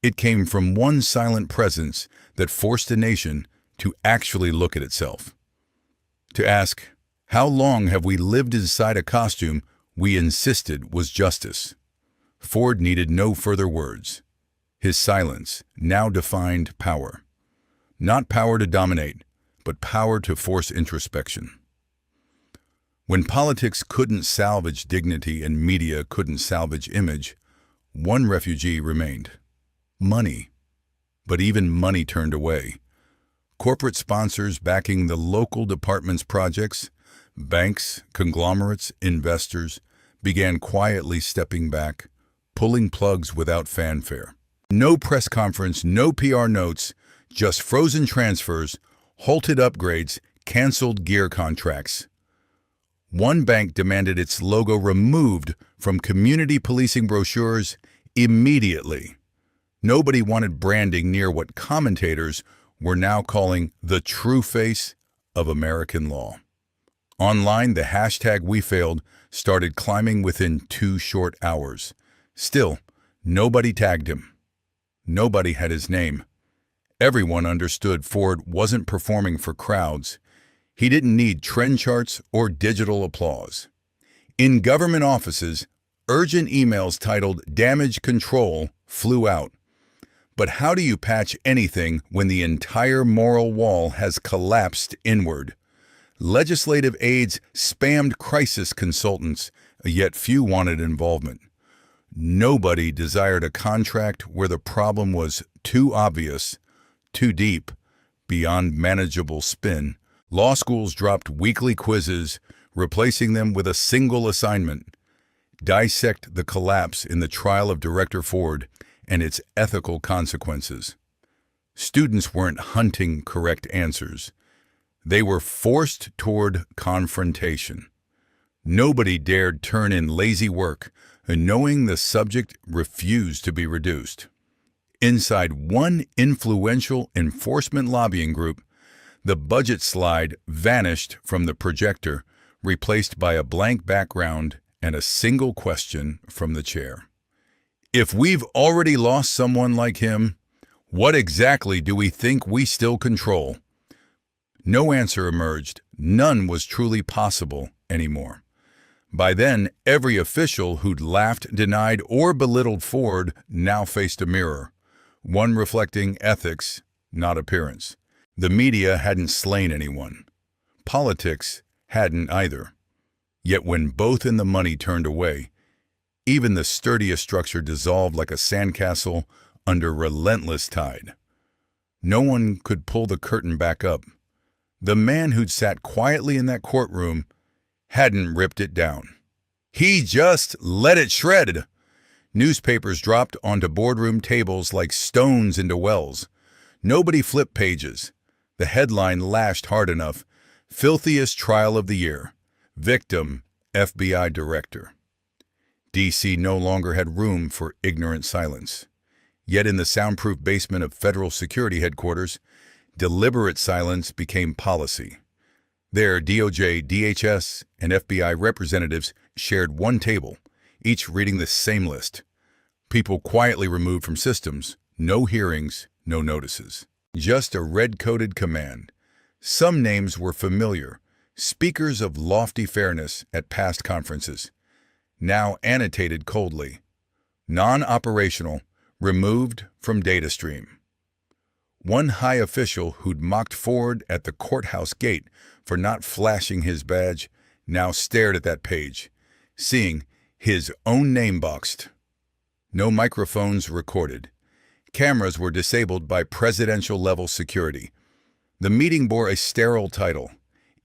A: It came from one silent presence that forced a nation to actually look at itself. To ask, how long have we lived inside a costume we insisted was justice? Ford needed no further words. His silence now defined power. Not power to dominate, but power to force introspection. When politics couldn't salvage dignity and media couldn't salvage image, one refugee remained: money. But even money turned away. Corporate sponsors backing the local department's projects, banks, conglomerates, investors, began quietly stepping back, pulling plugs without fanfare. No press conference, no PR notes, just frozen transfers, halted upgrades, canceled gear contracts. One bank demanded its logo removed from community policing brochures immediately. Nobody wanted branding near what commentators were now calling the true face of American law. Online, the hashtag #WeFailed started climbing within 2 short hours. Still, nobody tagged him. Nobody had his name. Everyone understood Ford wasn't performing for crowds. He didn't need trend charts or digital applause. In government offices, urgent emails titled "Damage Control" flew out. But how do you patch anything when the entire moral wall has collapsed inward? Legislative aides spammed crisis consultants, yet few wanted involvement. Nobody desired a contract where the problem was too obvious, too deep, beyond manageable spin. Law schools dropped weekly quizzes, replacing them with a single assignment: dissect the collapse in the trial of Director Ford and its ethical consequences. Students weren't hunting correct answers. They were forced toward confrontation. Nobody dared turn in lazy work, knowing the subject refused to be reduced. Inside one influential enforcement lobbying group, the budget slide vanished from the projector, replaced by a blank background and a single question from the chair. If we've already lost someone like him, what exactly do we think we still control? No answer emerged. None was truly possible anymore. By then, every official who'd laughed, denied, or belittled Ford now faced a mirror, one reflecting ethics, not appearance. The media hadn't slain anyone. Politics hadn't either. Yet when both and the money turned away, even the sturdiest structure dissolved like a sandcastle under relentless tide. No one could pull the curtain back up. The man who'd sat quietly in that courtroom hadn't ripped it down. He just let it shred. Newspapers dropped onto boardroom tables like stones into wells. Nobody flipped pages. The headline lashed hard enough: "Filthiest trial of the year. Victim, FBI director." D.C. no longer had room for ignorant silence. Yet in the soundproof basement of federal security headquarters, deliberate silence became policy. There, DOJ, DHS, and FBI representatives shared one table, each reading the same list. People quietly removed from systems, no hearings, no notices. Just a red-coded command. Some names were familiar, speakers of lofty fairness at past conferences. Now annotated coldly. Non-operational, removed from data stream. One high official who'd mocked Ford at the courthouse gate for not flashing his badge now stared at that page, seeing his own name boxed. No microphones recorded. Cameras were disabled by presidential-level security. The meeting bore a sterile title: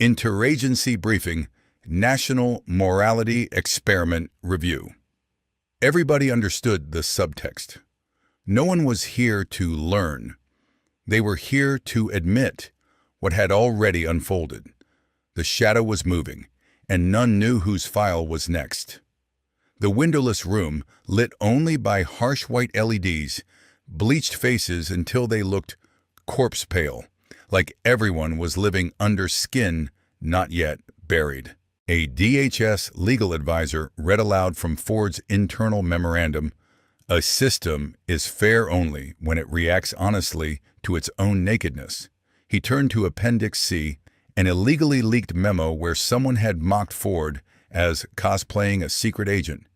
A: Interagency Briefing, National Morality Experiment Review. Everybody understood the subtext. No one was here to learn. They were here to admit what had already unfolded. The shadow was moving, and none knew whose file was next. The windowless room, lit only by harsh white LEDs, bleached faces until they looked corpse pale, like everyone was living under skin not yet buried. A DHS legal advisor read aloud from Ford's internal memorandum: "A system is fair only when it reacts honestly to its own nakedness." He turned to Appendix C, an illegally leaked memo where someone had mocked Ford as cosplaying a secret agent.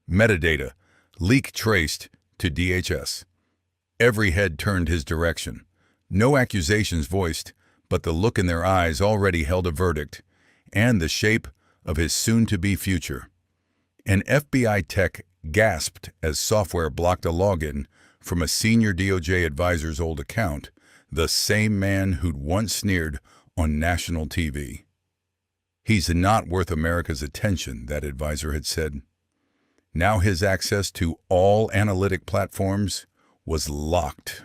A: Metadata: leak traced to DHS. Every head turned his direction. No accusations voiced, but the look in their eyes already held a verdict, and the shape of his soon-to-be future. An FBI tech gasped as software blocked a login from a senior DOJ advisor's old account, the same man who'd once sneered on national TV. "He's not worth America's attention," that advisor had said. Now his access to all analytic platforms was locked.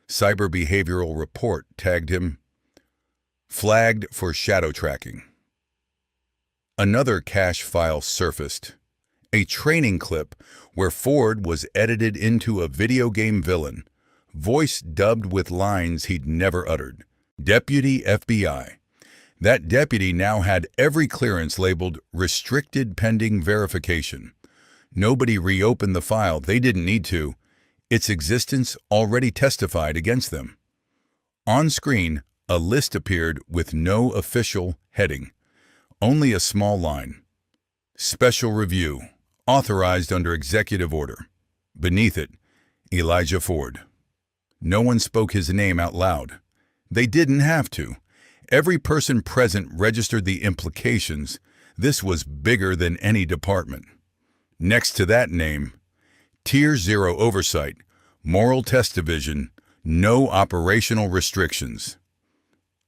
A: Cyber Behavioral Report tagged him, "Flagged for shadow tracking." Another cache file surfaced, a training clip where Ford was edited into a video game villain, voice dubbed with lines he'd never uttered. Deputy FBI. That deputy now had every clearance labeled restricted pending verification. Nobody reopened the file. They didn't need to. Its existence already testified against them. On screen, a list appeared with no official heading. Only a small line. Special review. Authorized under executive order. Beneath it, Elijah Ford. No one spoke his name out loud. They didn't have to. Every person present registered the implications. This was bigger than any department. Next to that name, Tier 0 Oversight, Moral Test Division, no operational restrictions.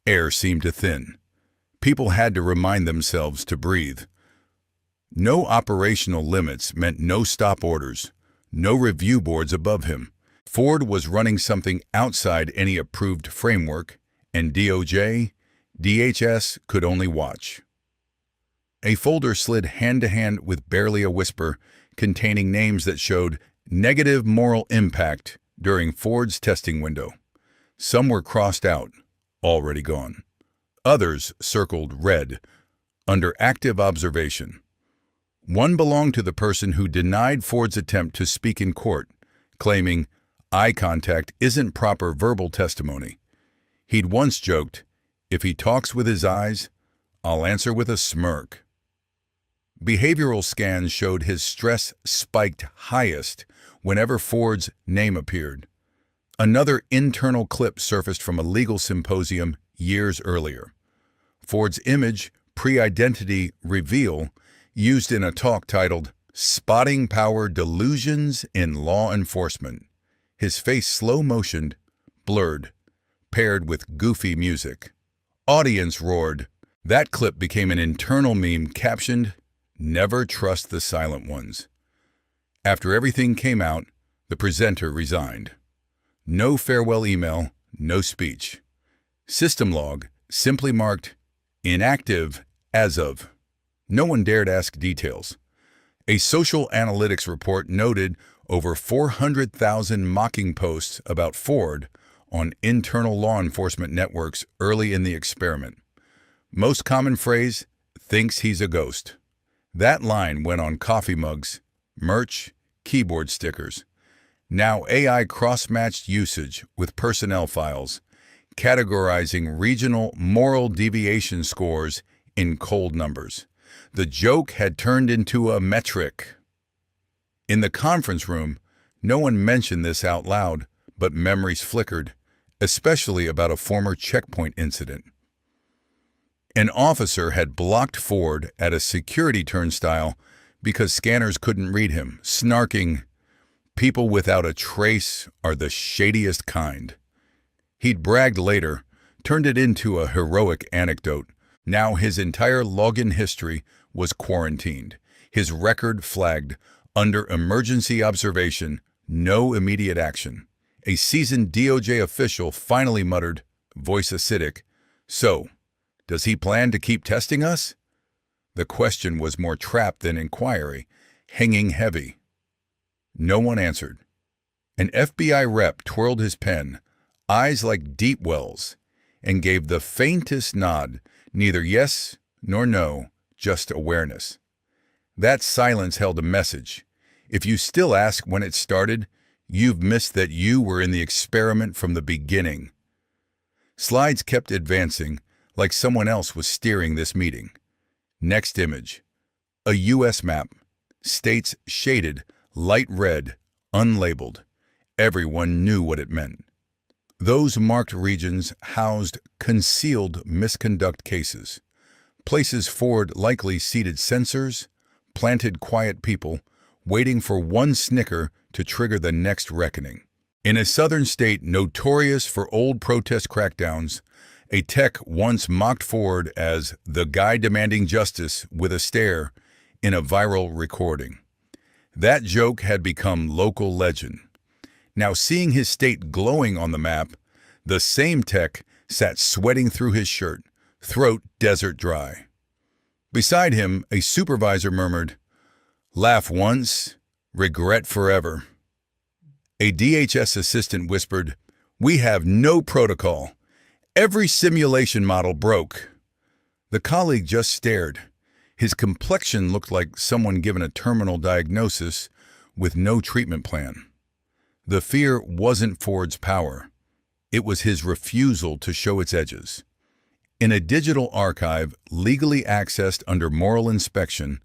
A: Air seemed to thin. People had to remind themselves to breathe. No operational limits meant no stop orders, no review boards above him. Ford was running something outside any approved framework, and DOJ, DHS could only watch. A folder slid hand to hand with barely a whisper, containing names that showed negative moral impact during Ford's testing window. Some were crossed out, already gone. Others circled red, under active observation. One belonged to the person who denied Ford's attempt to speak in court, claiming eye contact isn't proper verbal testimony. He'd once joked, "If he talks with his eyes, I'll answer with a smirk." Behavioral scans showed his stress spiked highest whenever Ford's name appeared. Another internal clip surfaced from a legal symposium years earlier. Ford's image, pre-identity reveal, used in a talk titled "Spotting Power Delusions in Law Enforcement." His face slow-motioned, blurred, paired with goofy music. Audience roared. That clip became an internal meme captioned, "Never trust the silent ones." After everything came out, the presenter resigned. No farewell email, no speech. System log simply marked, "Inactive as of." No one dared ask details. A social analytics report noted over 400,000 mocking posts about Ford on internal law enforcement networks early in the experiment. Most common phrase, "Thinks he's a ghost." That line went on coffee mugs, merch, keyboard stickers. Now AI cross-matched usage with personnel files, categorizing regional moral deviation scores in cold numbers. The joke had turned into a metric. In the conference room, no one mentioned this out loud, but memories flickered, especially about a former checkpoint incident. An officer had blocked Ford at a security turnstile because scanners couldn't read him, snarking, "People without a trace are the shadiest kind." He'd bragged later, turned it into a heroic anecdote. Now his entire login history was quarantined, his record flagged, under emergency observation, no immediate action. A seasoned DOJ official finally muttered, voice acidic, "So, does he plan to keep testing us?" The question was more trap than inquiry, hanging heavy. No one answered. An FBI rep twirled his pen, eyes like deep wells, and gave the faintest nod, neither yes nor no, just awareness. That silence held a message. If you still ask when it started, you've missed that you were in the experiment from the beginning. Slides kept advancing, like someone else was steering this meeting. Next image. A U.S. map. States shaded, light red, unlabeled. Everyone knew what it meant. Those marked regions housed concealed misconduct cases. Places Ford likely seated sensors, planted quiet people, waiting for one snicker to trigger the next reckoning. In a southern state notorious for old protest crackdowns, a tech once mocked Ford as the guy demanding justice with a stare in a viral recording. That joke had become local legend. Now, seeing his state glowing on the map, the same tech sat sweating through his shirt, throat desert dry. Beside him, a supervisor murmured, "Laugh once, regret forever." A DHS assistant whispered, "We have no protocol. Every simulation model broke." The colleague just stared. His complexion looked like someone given a terminal diagnosis with no treatment plan. The fear wasn't Ford's power. It was his refusal to show its edges. In a digital archive legally accessed under moral inspection,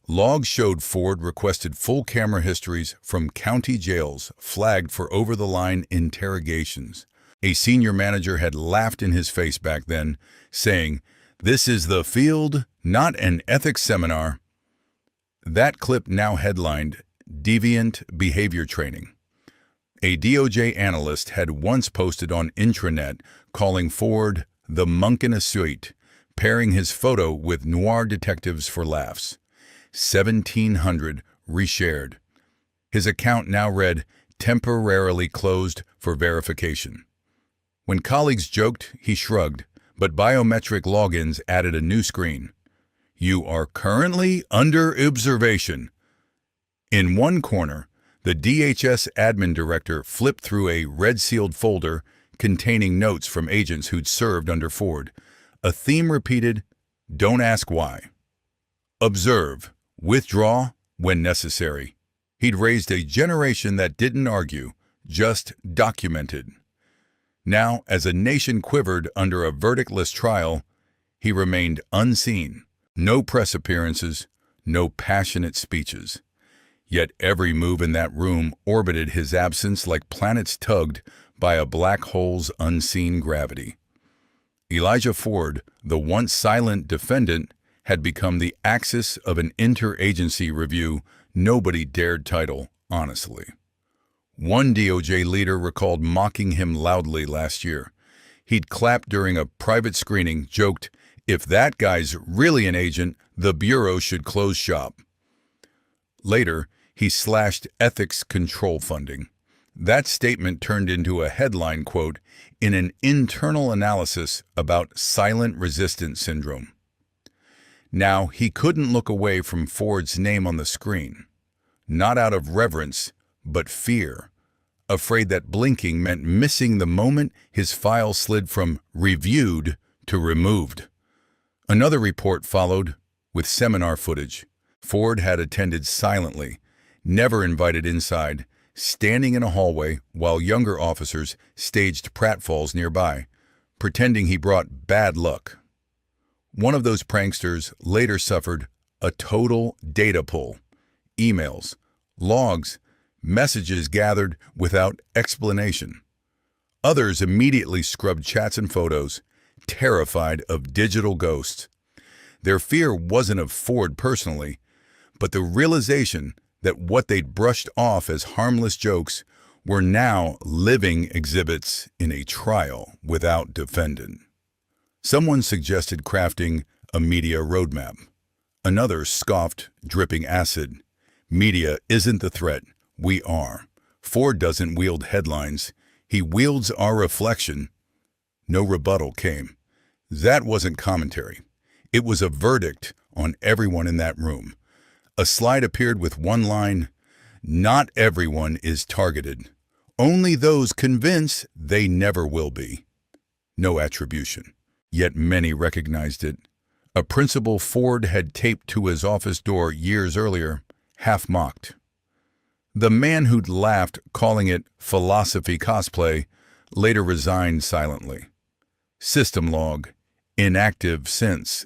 A: logs showed Ford requested full camera histories from county jails flagged for over-the-line interrogations. A senior manager had laughed in his face back then, saying, "This is the field, not an ethics seminar." That clip now headlined "Deviant Behavior Training." A DOJ analyst had once posted on intranet calling Ford the monk in a suit, pairing his photo with noir detectives for laughs. 1,700 reshared. His account now read, "Temporarily closed for verification." When colleagues joked, he shrugged, but biometric logins added a new screen. "You are currently under observation." In one corner, the DHS admin director flipped through a red-sealed folder containing notes from agents who'd served under Ford. A theme repeated, "Don't ask why." Observe, withdraw when necessary. He'd raised a generation that didn't argue, just documented. Now, as a nation quivered under a verdictless trial, he remained unseen. No press appearances, no passionate speeches. Yet every move in that room orbited his absence like planets tugged by a black hole's unseen gravity. Elijah Ford, the once silent defendant, had become the axis of an interagency review nobody dared title honestly. One DOJ leader recalled mocking him loudly last year. He'd clapped during a private screening, joked, "If that guy's really an agent, the Bureau should close shop." Later, he slashed ethics control funding. That statement turned into a headline quote in an internal analysis about silent resistance syndrome. Now, he couldn't look away from Ford's name on the screen. Not out of reverence, but fear. Afraid that blinking meant missing the moment his file slid from reviewed to removed. Another report followed, with seminar footage. Ford had attended silently, never invited inside, standing in a hallway while younger officers staged pratfalls nearby, pretending he brought bad luck. One of those pranksters later suffered a total data pull. Emails, logs, messages gathered without explanation. Others immediately scrubbed chats and photos, terrified of digital ghosts. Their fear wasn't of Ford personally, but the realization that what they'd brushed off as harmless jokes were now living exhibits in a trial without defendant. Someone suggested crafting a media roadmap. Another scoffed, dripping acid. "Media isn't the threat, we are. Ford doesn't wield headlines, he wields our reflection." No rebuttal came. That wasn't commentary. It was a verdict on everyone in that room. A slide appeared with one line, "Not everyone is targeted. Only those convinced they never will be." No attribution. Yet many recognized it. A principle Ford had taped to his office door years earlier, half-mocked. The man who'd laughed, calling it philosophy cosplay, later resigned silently. System log, inactive since.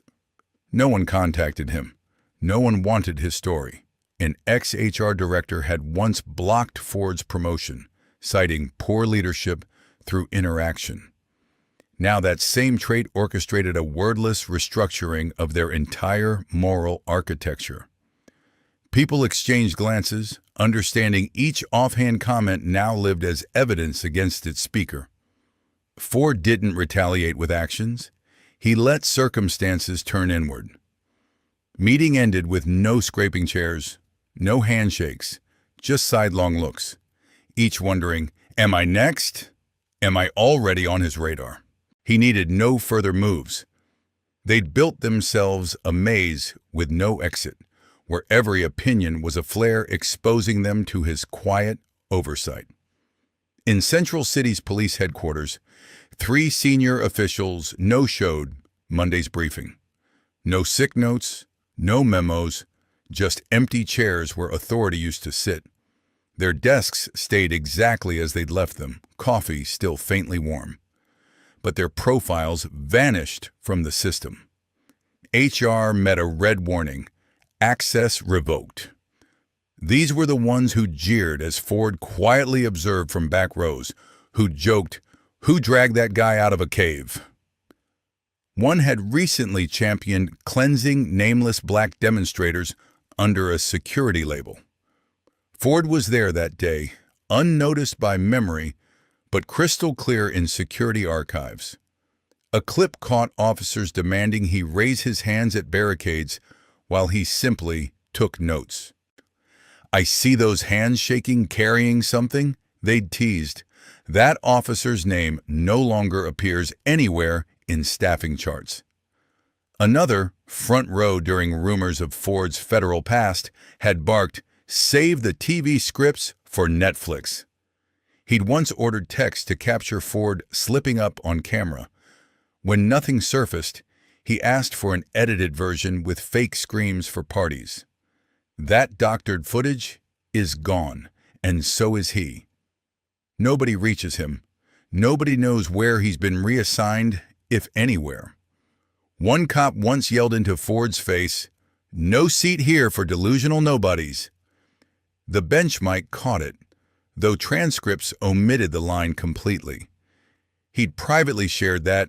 A: No one contacted him. No one wanted his story. An ex-HR director had once blocked Ford's promotion, citing poor leadership through interaction. Now that same trait orchestrated a wordless restructuring of their entire moral architecture. People exchanged glances, understanding each offhand comment now lived as evidence against its speaker. Ford didn't retaliate with actions. He let circumstances turn inward. Meeting ended with no scraping chairs, no handshakes, just sidelong looks, each wondering, am I next? Am I already on his radar? He needed no further moves. They'd built themselves a maze with no exit, where every opinion was a flare exposing them to his quiet oversight. In Central City's police headquarters, 3 senior officials no-showed Monday's briefing. No sick notes, no memos, just empty chairs where authority used to sit. Their desks stayed exactly as they'd left them, coffee still faintly warm. But their profiles vanished from the system. HR met a red warning, access revoked. These were the ones who jeered as Ford quietly observed from back rows, who joked, "Who dragged that guy out of a cave?" One had recently championed cleansing nameless black demonstrators under a security label. Ford was there that day, unnoticed by memory, but crystal clear in security archives. A clip caught officers demanding he raise his hands at barricades while he simply took notes. "I see those hands shaking, carrying something," they'd teased. That officer's name no longer appears anywhere in staffing charts. Another, front row during rumors of Ford's federal past, had barked, "Save the TV scripts for Netflix." He'd once ordered text to capture Ford slipping up on camera. When nothing surfaced, he asked for an edited version with fake screams for parties. That doctored footage is gone, and so is he. Nobody reaches him. Nobody knows where he's been reassigned, if anywhere. One cop once yelled into Ford's face, "No seat here for delusional nobodies." The bench mic caught it, though transcripts omitted the line completely. He'd privately shared that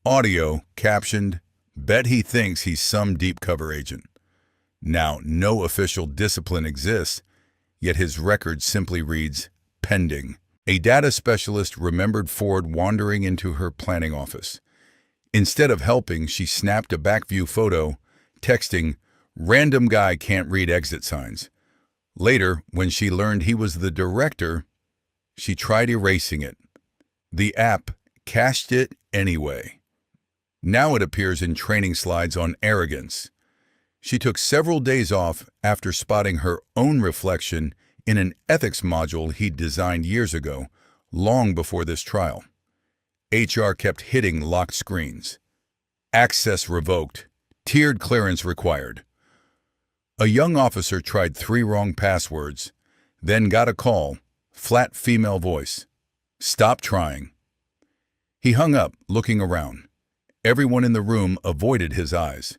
A: audio, captioned, "Bet he thinks he's some deep cover agent." Now, no official discipline exists, yet his record simply reads, "Pending." A data specialist remembered Ford wandering into her planning office. Instead of helping, she snapped a back-view photo, texting, "Random guy can't read exit signs." Later, when she learned he was the director, she tried erasing it. The app cached it anyway. Now it appears in training slides on Arrogance. She took several days off after spotting her own reflection in an ethics module he'd designed years ago, long before this trial. HR kept hitting locked screens. Access revoked. Tiered clearance required. A young officer tried 3 wrong passwords, then got a call, flat female voice. "Stop trying." He hung up, looking around. Everyone in the room avoided his eyes.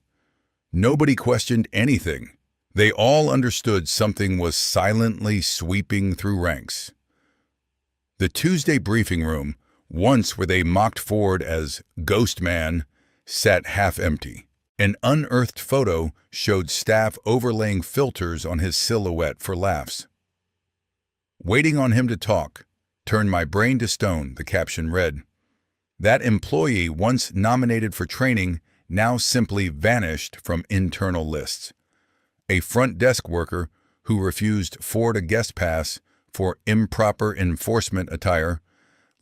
A: Nobody questioned anything. They all understood something was silently sweeping through ranks. The Tuesday briefing room, once where they mocked Ford as Ghost Man, sat half empty. An unearthed photo showed staff overlaying filters on his silhouette for laughs. "Waiting on him to talk. Turned my brain to stone," the caption read. That employee, once nominated for training, now simply vanished from internal lists. A front desk worker who refused Ford a guest pass for improper enforcement attire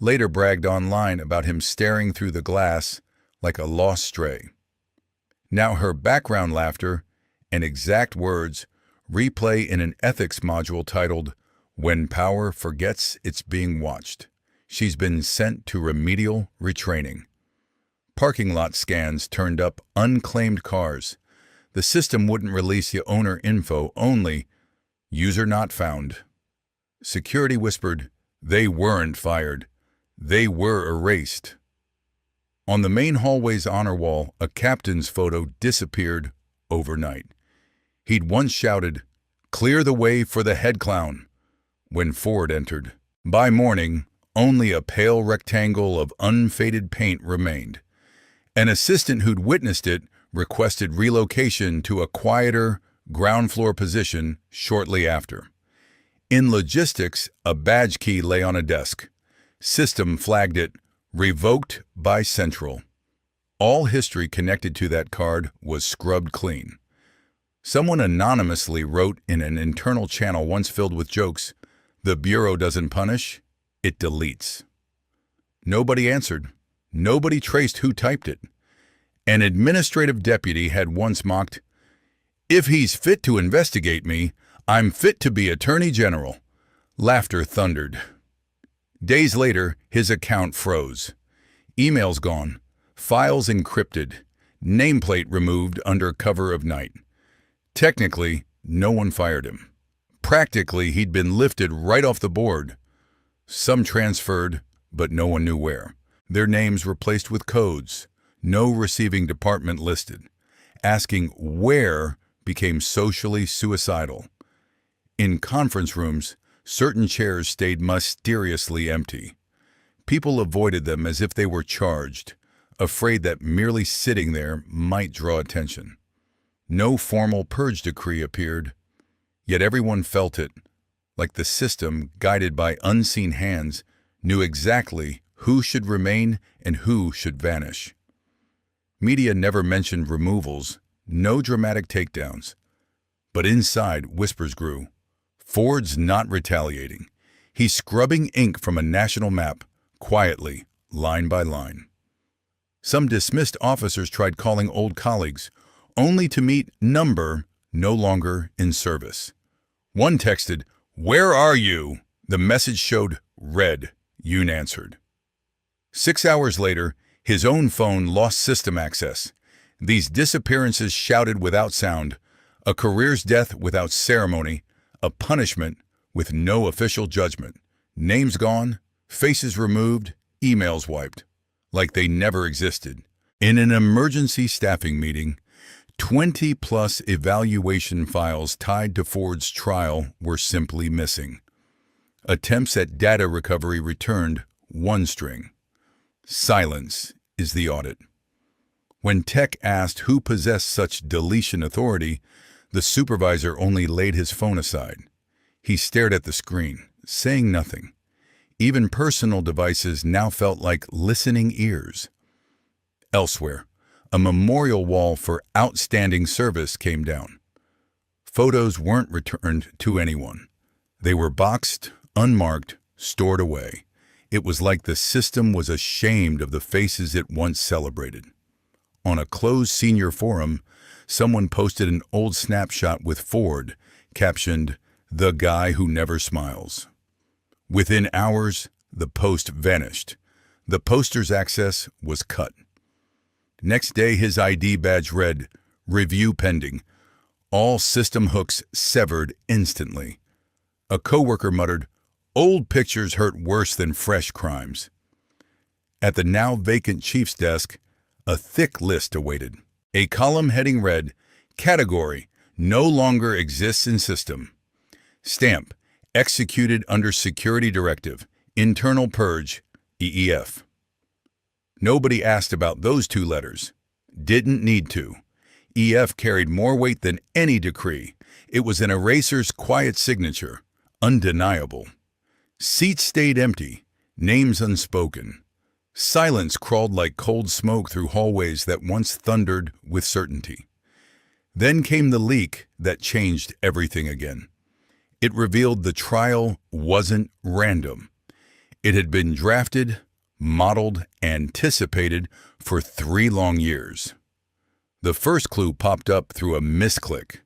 A: later bragged online about him staring through the glass like a lost stray. Now her background laughter and exact words replay in an ethics module titled, "When Power Forgets It's Being Watched." She's been sent to remedial retraining. Parking lot scans turned up unclaimed cars. The system wouldn't release the owner info, only "User not found." Security whispered, they weren't fired. They were erased. On the main hallway's honor wall, a captain's photo disappeared overnight. He'd once shouted, "Clear the way for the head clown," when Ford entered. By morning, only a pale rectangle of unfaded paint remained. An assistant who'd witnessed it requested relocation to a quieter, ground floor position shortly after. In logistics, a badge key lay on a desk. System flagged it revoked by Central. All history connected to that card was scrubbed clean. Someone anonymously wrote in an internal channel once filled with jokes, "The Bureau doesn't punish, it deletes." Nobody answered. Nobody traced who typed it. An administrative deputy had once mocked, "If he's fit to investigate me, I'm fit to be Attorney General." Laughter thundered. Days later, his account froze. Emails gone, files encrypted, nameplate removed under cover of night. Technically, no one fired him. Practically, he'd been lifted right off the board. Some transferred, but no one knew where. Their names replaced with codes, no receiving department listed. Asking where became socially suicidal. In conference rooms, certain chairs stayed mysteriously empty. People avoided them as if they were charged, afraid that merely sitting there might draw attention. No formal purge decree appeared, yet everyone felt it, like the system, guided by unseen hands, knew exactly who should remain and who should vanish. Media never mentioned removals, no dramatic takedowns. But inside, whispers grew. Ford's not retaliating. He's scrubbing ink from a national map, quietly, line by line. Some dismissed officers tried calling old colleagues, only to meet number no longer in service. One texted, "Where are you?" The message showed red. Yoon answered. 6 hours later, his own phone lost system access. These disappearances shouted without sound, a career's death without ceremony, a punishment with no official judgment. Names gone, faces removed, emails wiped, like they never existed. In an emergency staffing meeting, 20-plus evaluation files tied to Ford's trial were simply missing. Attempts at data recovery returned one string. Silence is the audit. When Tech asked who possessed such deletion authority, the supervisor only laid his phone aside. He stared at the screen, saying nothing. Even personal devices now felt like listening ears. Elsewhere, a memorial wall for outstanding service came down. Photos weren't returned to anyone. They were boxed, unmarked, stored away. It was like the system was ashamed of the faces it once celebrated. On a closed senior forum, someone posted an old snapshot with Ford, captioned, "The guy who never smiles." Within hours, the post vanished. The poster's access was cut. Next day, his ID badge read, "Review pending." All system hooks severed instantly. A coworker muttered, "Old pictures hurt worse than fresh crimes." At the now vacant chief's desk, a thick list awaited. A column heading read, "Category, no longer exists in system." Stamp, executed under Security Directive, Internal Purge, EEF. Nobody asked about those two letters. Didn't need to. EF carried more weight than any decree. It was an eraser's quiet signature, undeniable. Seats stayed empty, names unspoken. Silence crawled like cold smoke through hallways that once thundered with certainty. Then came the leak that changed everything again. It revealed the trial wasn't random. It had been drafted, modeled, anticipated for 3 long years. The first clue popped up through a misclick.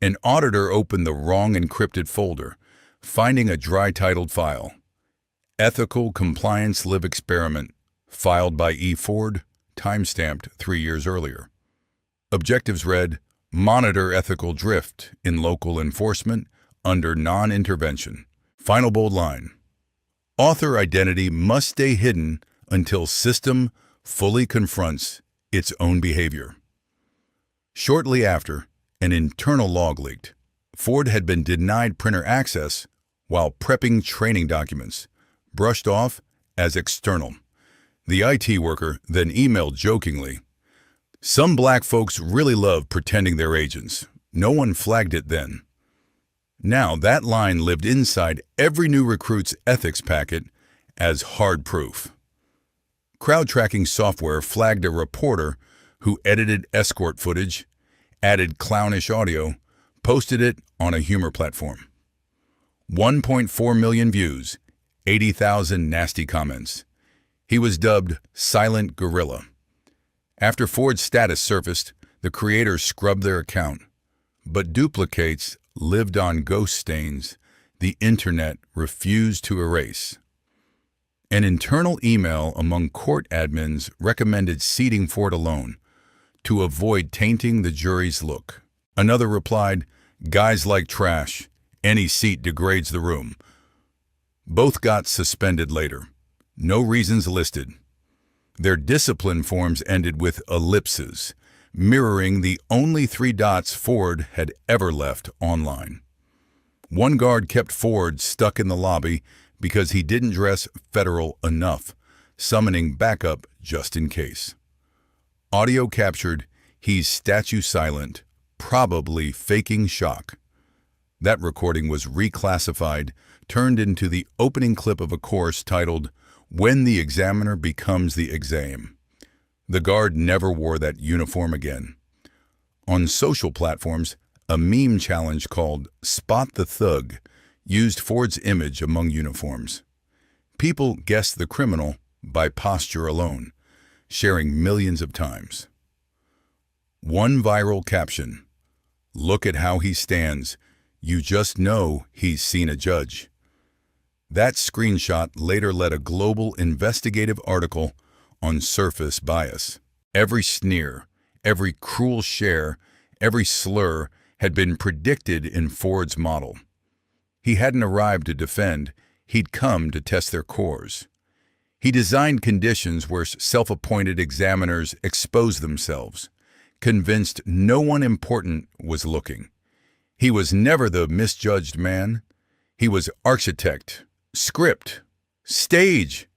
A: An auditor opened the wrong encrypted folder, finding a dry-titled file. Ethical Compliance Live Experiment, filed by E. Ford, timestamped 3 years earlier. Objectives read, "Monitor ethical drift in local enforcement under non-intervention." Final bold line, "Author identity must stay hidden until system fully confronts its own behavior." Shortly after, an internal log leaked. Ford had been denied printer access while prepping training documents, brushed off as external. The IT worker then emailed jokingly, "Some black folks really love pretending they're agents. No one flagged it then. Now that line lived inside every new recruit's ethics packet as hard proof. Crowd tracking software flagged a reporter who edited escort footage, added clownish audio, posted it on a humor platform. 1.4 million views, 80,000 nasty comments. He was dubbed Silent Gorilla. After Ford's status surfaced, the creators scrubbed their account. But duplicates lived on ghost stains the internet refused to erase. An internal email among court admins recommended seating Ford alone to avoid tainting the jury's look. Another replied, "Guys like trash. Any seat degrades the room." Both got suspended later. No reasons listed. Their discipline forms ended with ellipses, mirroring the only 3 dots Ford had ever left online. One guard kept Ford stuck in the lobby because he didn't dress federal enough, summoning backup just in case. Audio captured, he's statue silent, probably faking shock. That recording was reclassified, turned into the opening clip of a course titled, "When the Examiner Becomes the Exam." The guard never wore that uniform again. On social platforms, a meme challenge called Spot the Thug used Ford's image among uniforms. People guessed the criminal by posture alone, sharing millions of times. One viral caption, "Look at how he stands. You just know he's seen a judge." That screenshot later led a global investigative article on surface bias. Every sneer, every cruel share, every slur had been predicted in Ford's model. He hadn't arrived to defend, he'd come to test their cores. He designed conditions where self-appointed examiners exposed themselves, convinced no one important was looking. He was never the misjudged man. He was architect, script, stage.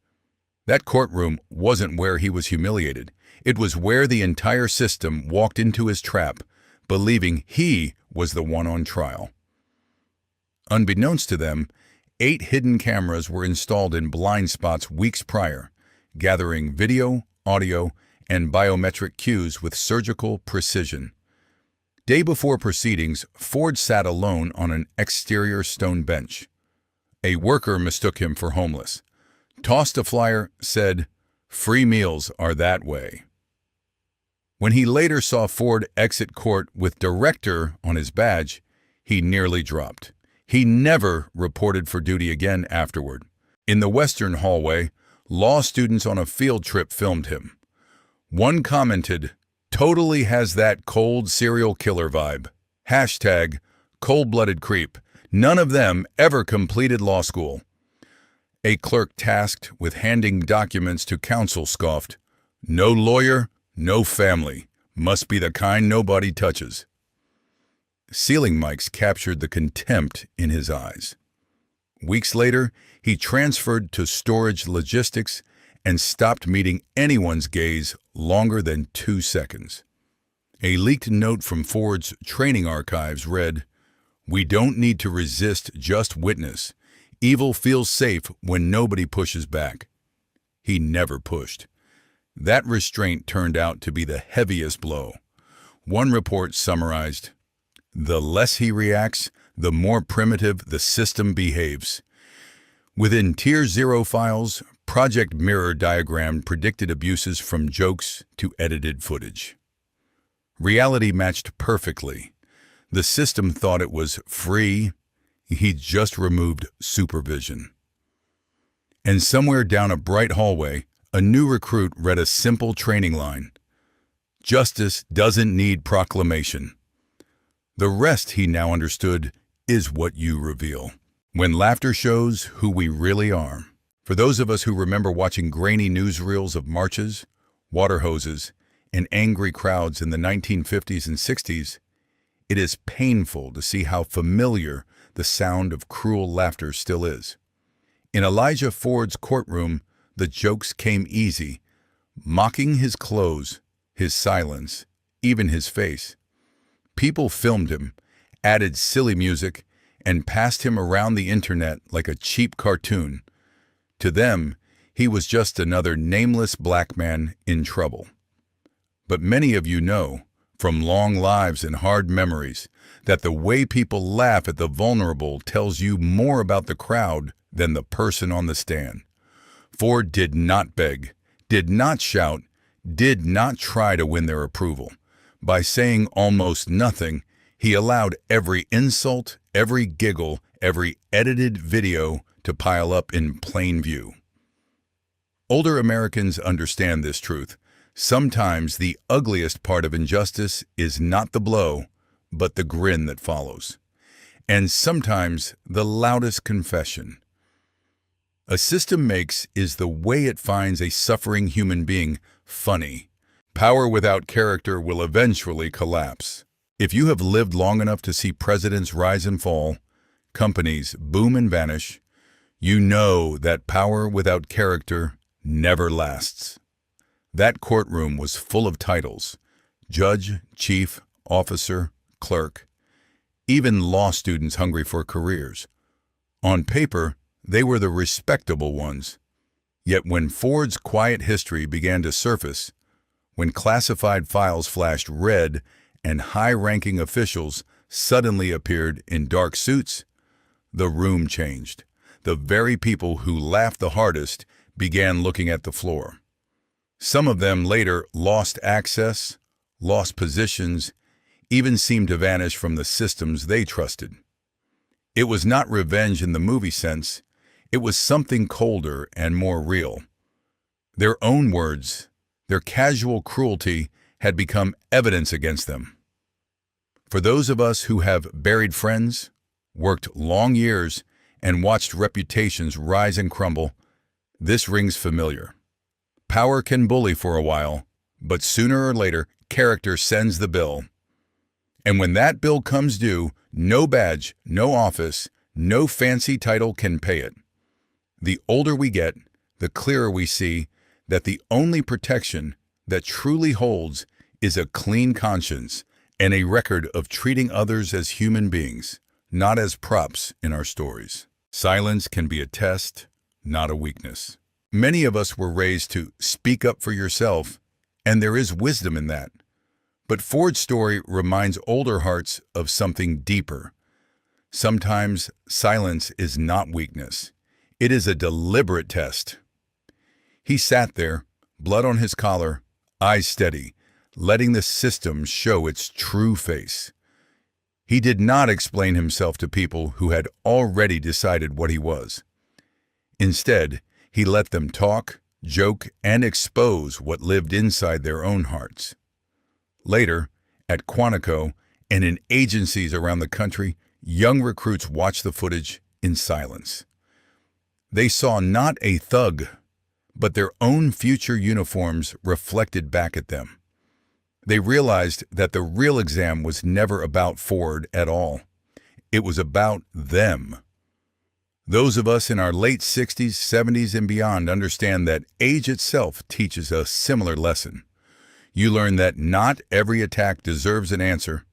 A: That courtroom wasn't where he was humiliated. It was where the entire system walked into his trap, believing he was the one on trial. Unbeknownst to them, 8 hidden cameras were installed in blind spots weeks prior, gathering video, audio, and biometric cues with surgical precision. Day before proceedings, Ford sat alone on an exterior stone bench. A worker mistook him for homeless, tossed a flyer, said, "Free meals are that way." When he later saw Ford exit court with director on his badge, he nearly dropped. He never reported for duty again afterward. In the western hallway, law students on a field trip filmed him. One commented, "Totally has that cold serial killer vibe. Hashtag cold-blooded creep. None of them ever completed law school." A clerk tasked with handing documents to counsel scoffed, "No lawyer, no family. Must be the kind nobody touches." Ceiling mics captured the contempt in his eyes. Weeks later, he transferred to storage logistics and stopped meeting anyone's gaze longer than 2 seconds. A leaked note from Ford's training archives read, "We don't need to resist, just witness. Evil feels safe when nobody pushes back." He never pushed. That restraint turned out to be the heaviest blow. One report summarized, "The less he reacts, the more primitive the system behaves." Within Tier 0 files, Project Mirror diagram predicted abuses from jokes to edited footage. Reality matched perfectly. The system thought it was free. He'd just removed supervision. And somewhere down a bright hallway, a new recruit read a simple training line. "Justice doesn't need proclamation." The rest, he now understood, is what you reveal. When laughter shows who we really are. For those of us who remember watching grainy newsreels of marches, water hoses, and angry crowds in the 1950s and 60s, it is painful to see how familiar the sound of cruel laughter still is. In Elijah Ford's courtroom, the jokes came easy, mocking his clothes, his silence, even his face. People filmed him, added silly music, and passed him around the internet like a cheap cartoon. To them, he was just another nameless black man in trouble. But many of you know, from long lives and hard memories, that the way people laugh at the vulnerable tells you more about the crowd than the person on the stand. Ford did not beg, did not shout, did not try to win their approval. By saying almost nothing, he allowed every insult, every giggle, every edited video to pile up in plain view. Older Americans understand this truth. Sometimes the ugliest part of injustice is not the blow, but the grin that follows. And sometimes the loudest confession. A system makes is the way it finds a suffering human being funny. Power without character will eventually collapse. If you have lived long enough to see presidents rise and fall, companies boom and vanish, you know that power without character never lasts. That courtroom was full of titles: judge, chief, officer, clerk, even law students hungry for careers. On paper, they were the respectable ones. Yet when Ford's quiet history began to surface, when classified files flashed red and high-ranking officials suddenly appeared in dark suits, the room changed. The very people who laughed the hardest began looking at the floor. Some of them later lost access, lost positions, even seemed to vanish from the systems they trusted. It was not revenge in the movie sense. It was something colder and more real. Their own words, their casual cruelty, had become evidence against them. For those of us who have buried friends, worked long years, and watched reputations rise and crumble, this rings familiar. Power can bully for a while, but sooner or later, character sends the bill. And when that bill comes due, no badge, no office, no fancy title can pay it. The older we get, the clearer we see that the only protection that truly holds is a clean conscience and a record of treating others as human beings, not as props in our stories. Silence can be a test, not a weakness. Many of us were raised to speak up for yourself, and there is wisdom in that. But Ford's story reminds older hearts of something deeper. Sometimes silence is not weakness. It is a deliberate test. He sat there, blood on his collar, eyes steady, letting the system show its true face. He did not explain himself to people who had already decided what he was. Instead, he let them talk, joke, and expose what lived inside their own hearts. Later, at Quantico and in agencies around the country, young recruits watched the footage in silence. They saw not a thug, but their own future uniforms reflected back at them. They realized that the real exam was never about Ford at all. It was about them. Those of us in our late 60s, 70s, and beyond understand that age itself teaches a similar lesson. You learn that not every attack deserves an answer,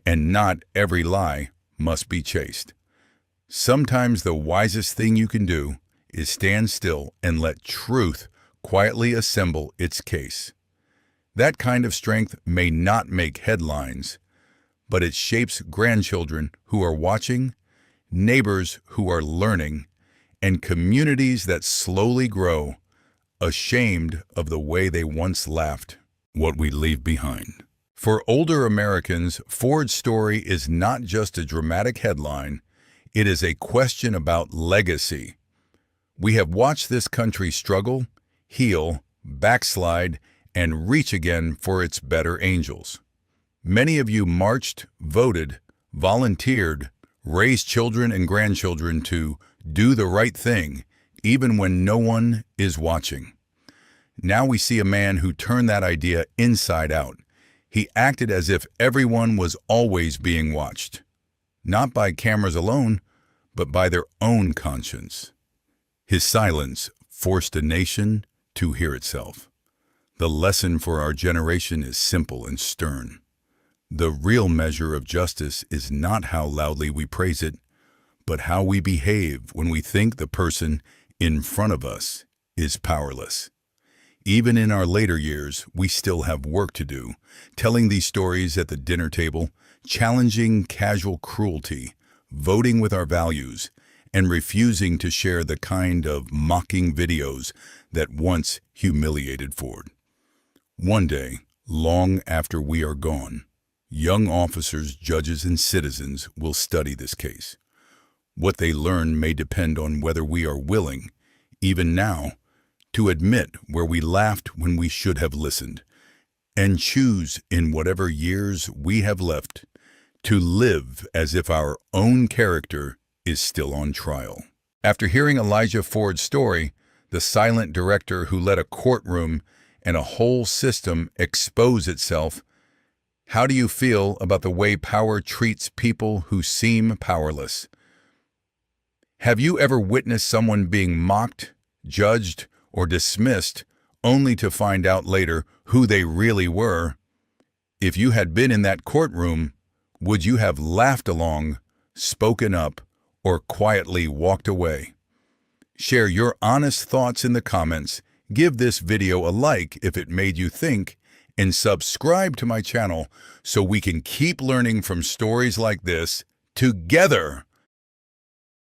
A: and not every lie must be chased. Sometimes the wisest thing you can do is stand still and let truth quietly assemble its case. That kind of strength may not make headlines, but it shapes grandchildren who are watching, neighbors who are learning, and communities that slowly grow, ashamed of the way they once laughed. What we leave behind. For older Americans, Ford's story is not just a dramatic headline, it is a question about legacy. We have watched this country struggle, heal, backslide, and reach again for its better angels. Many of you marched, voted, volunteered, raised children and grandchildren to do the right thing, even when no one is watching. Now we see a man who turned that idea inside out. He acted as if everyone was always being watched, not by cameras alone, but by their own conscience. His silence forced a nation to hear itself. The lesson for our generation is simple and stern. The real measure of justice is not how loudly we praise it, but how we behave when we think the person in front of us is powerless. Even in our later years, we still have work to do, telling these stories at the dinner table, challenging casual cruelty, voting with our values, and refusing to share the kind of mocking videos that once humiliated Ford. One day, long after we are gone, young officers, judges, and citizens will study this case. What they learn may depend on whether we are willing, even now, to admit where we laughed when we should have listened, and choose in whatever years we have left to live as if our own character is still on trial. After hearing Elijah Ford's story, the silent director who let a courtroom and a whole system expose itself, how do you feel about the way power treats people who seem powerless? Have you ever witnessed someone being mocked, judged, or dismissed only to find out later who they really were? If you had been in that courtroom, would you have laughed along, spoken up, or quietly walked away? Share your honest thoughts in the comments, give this video a like if it made you think, and subscribe to my channel so we can keep learning from stories like this together.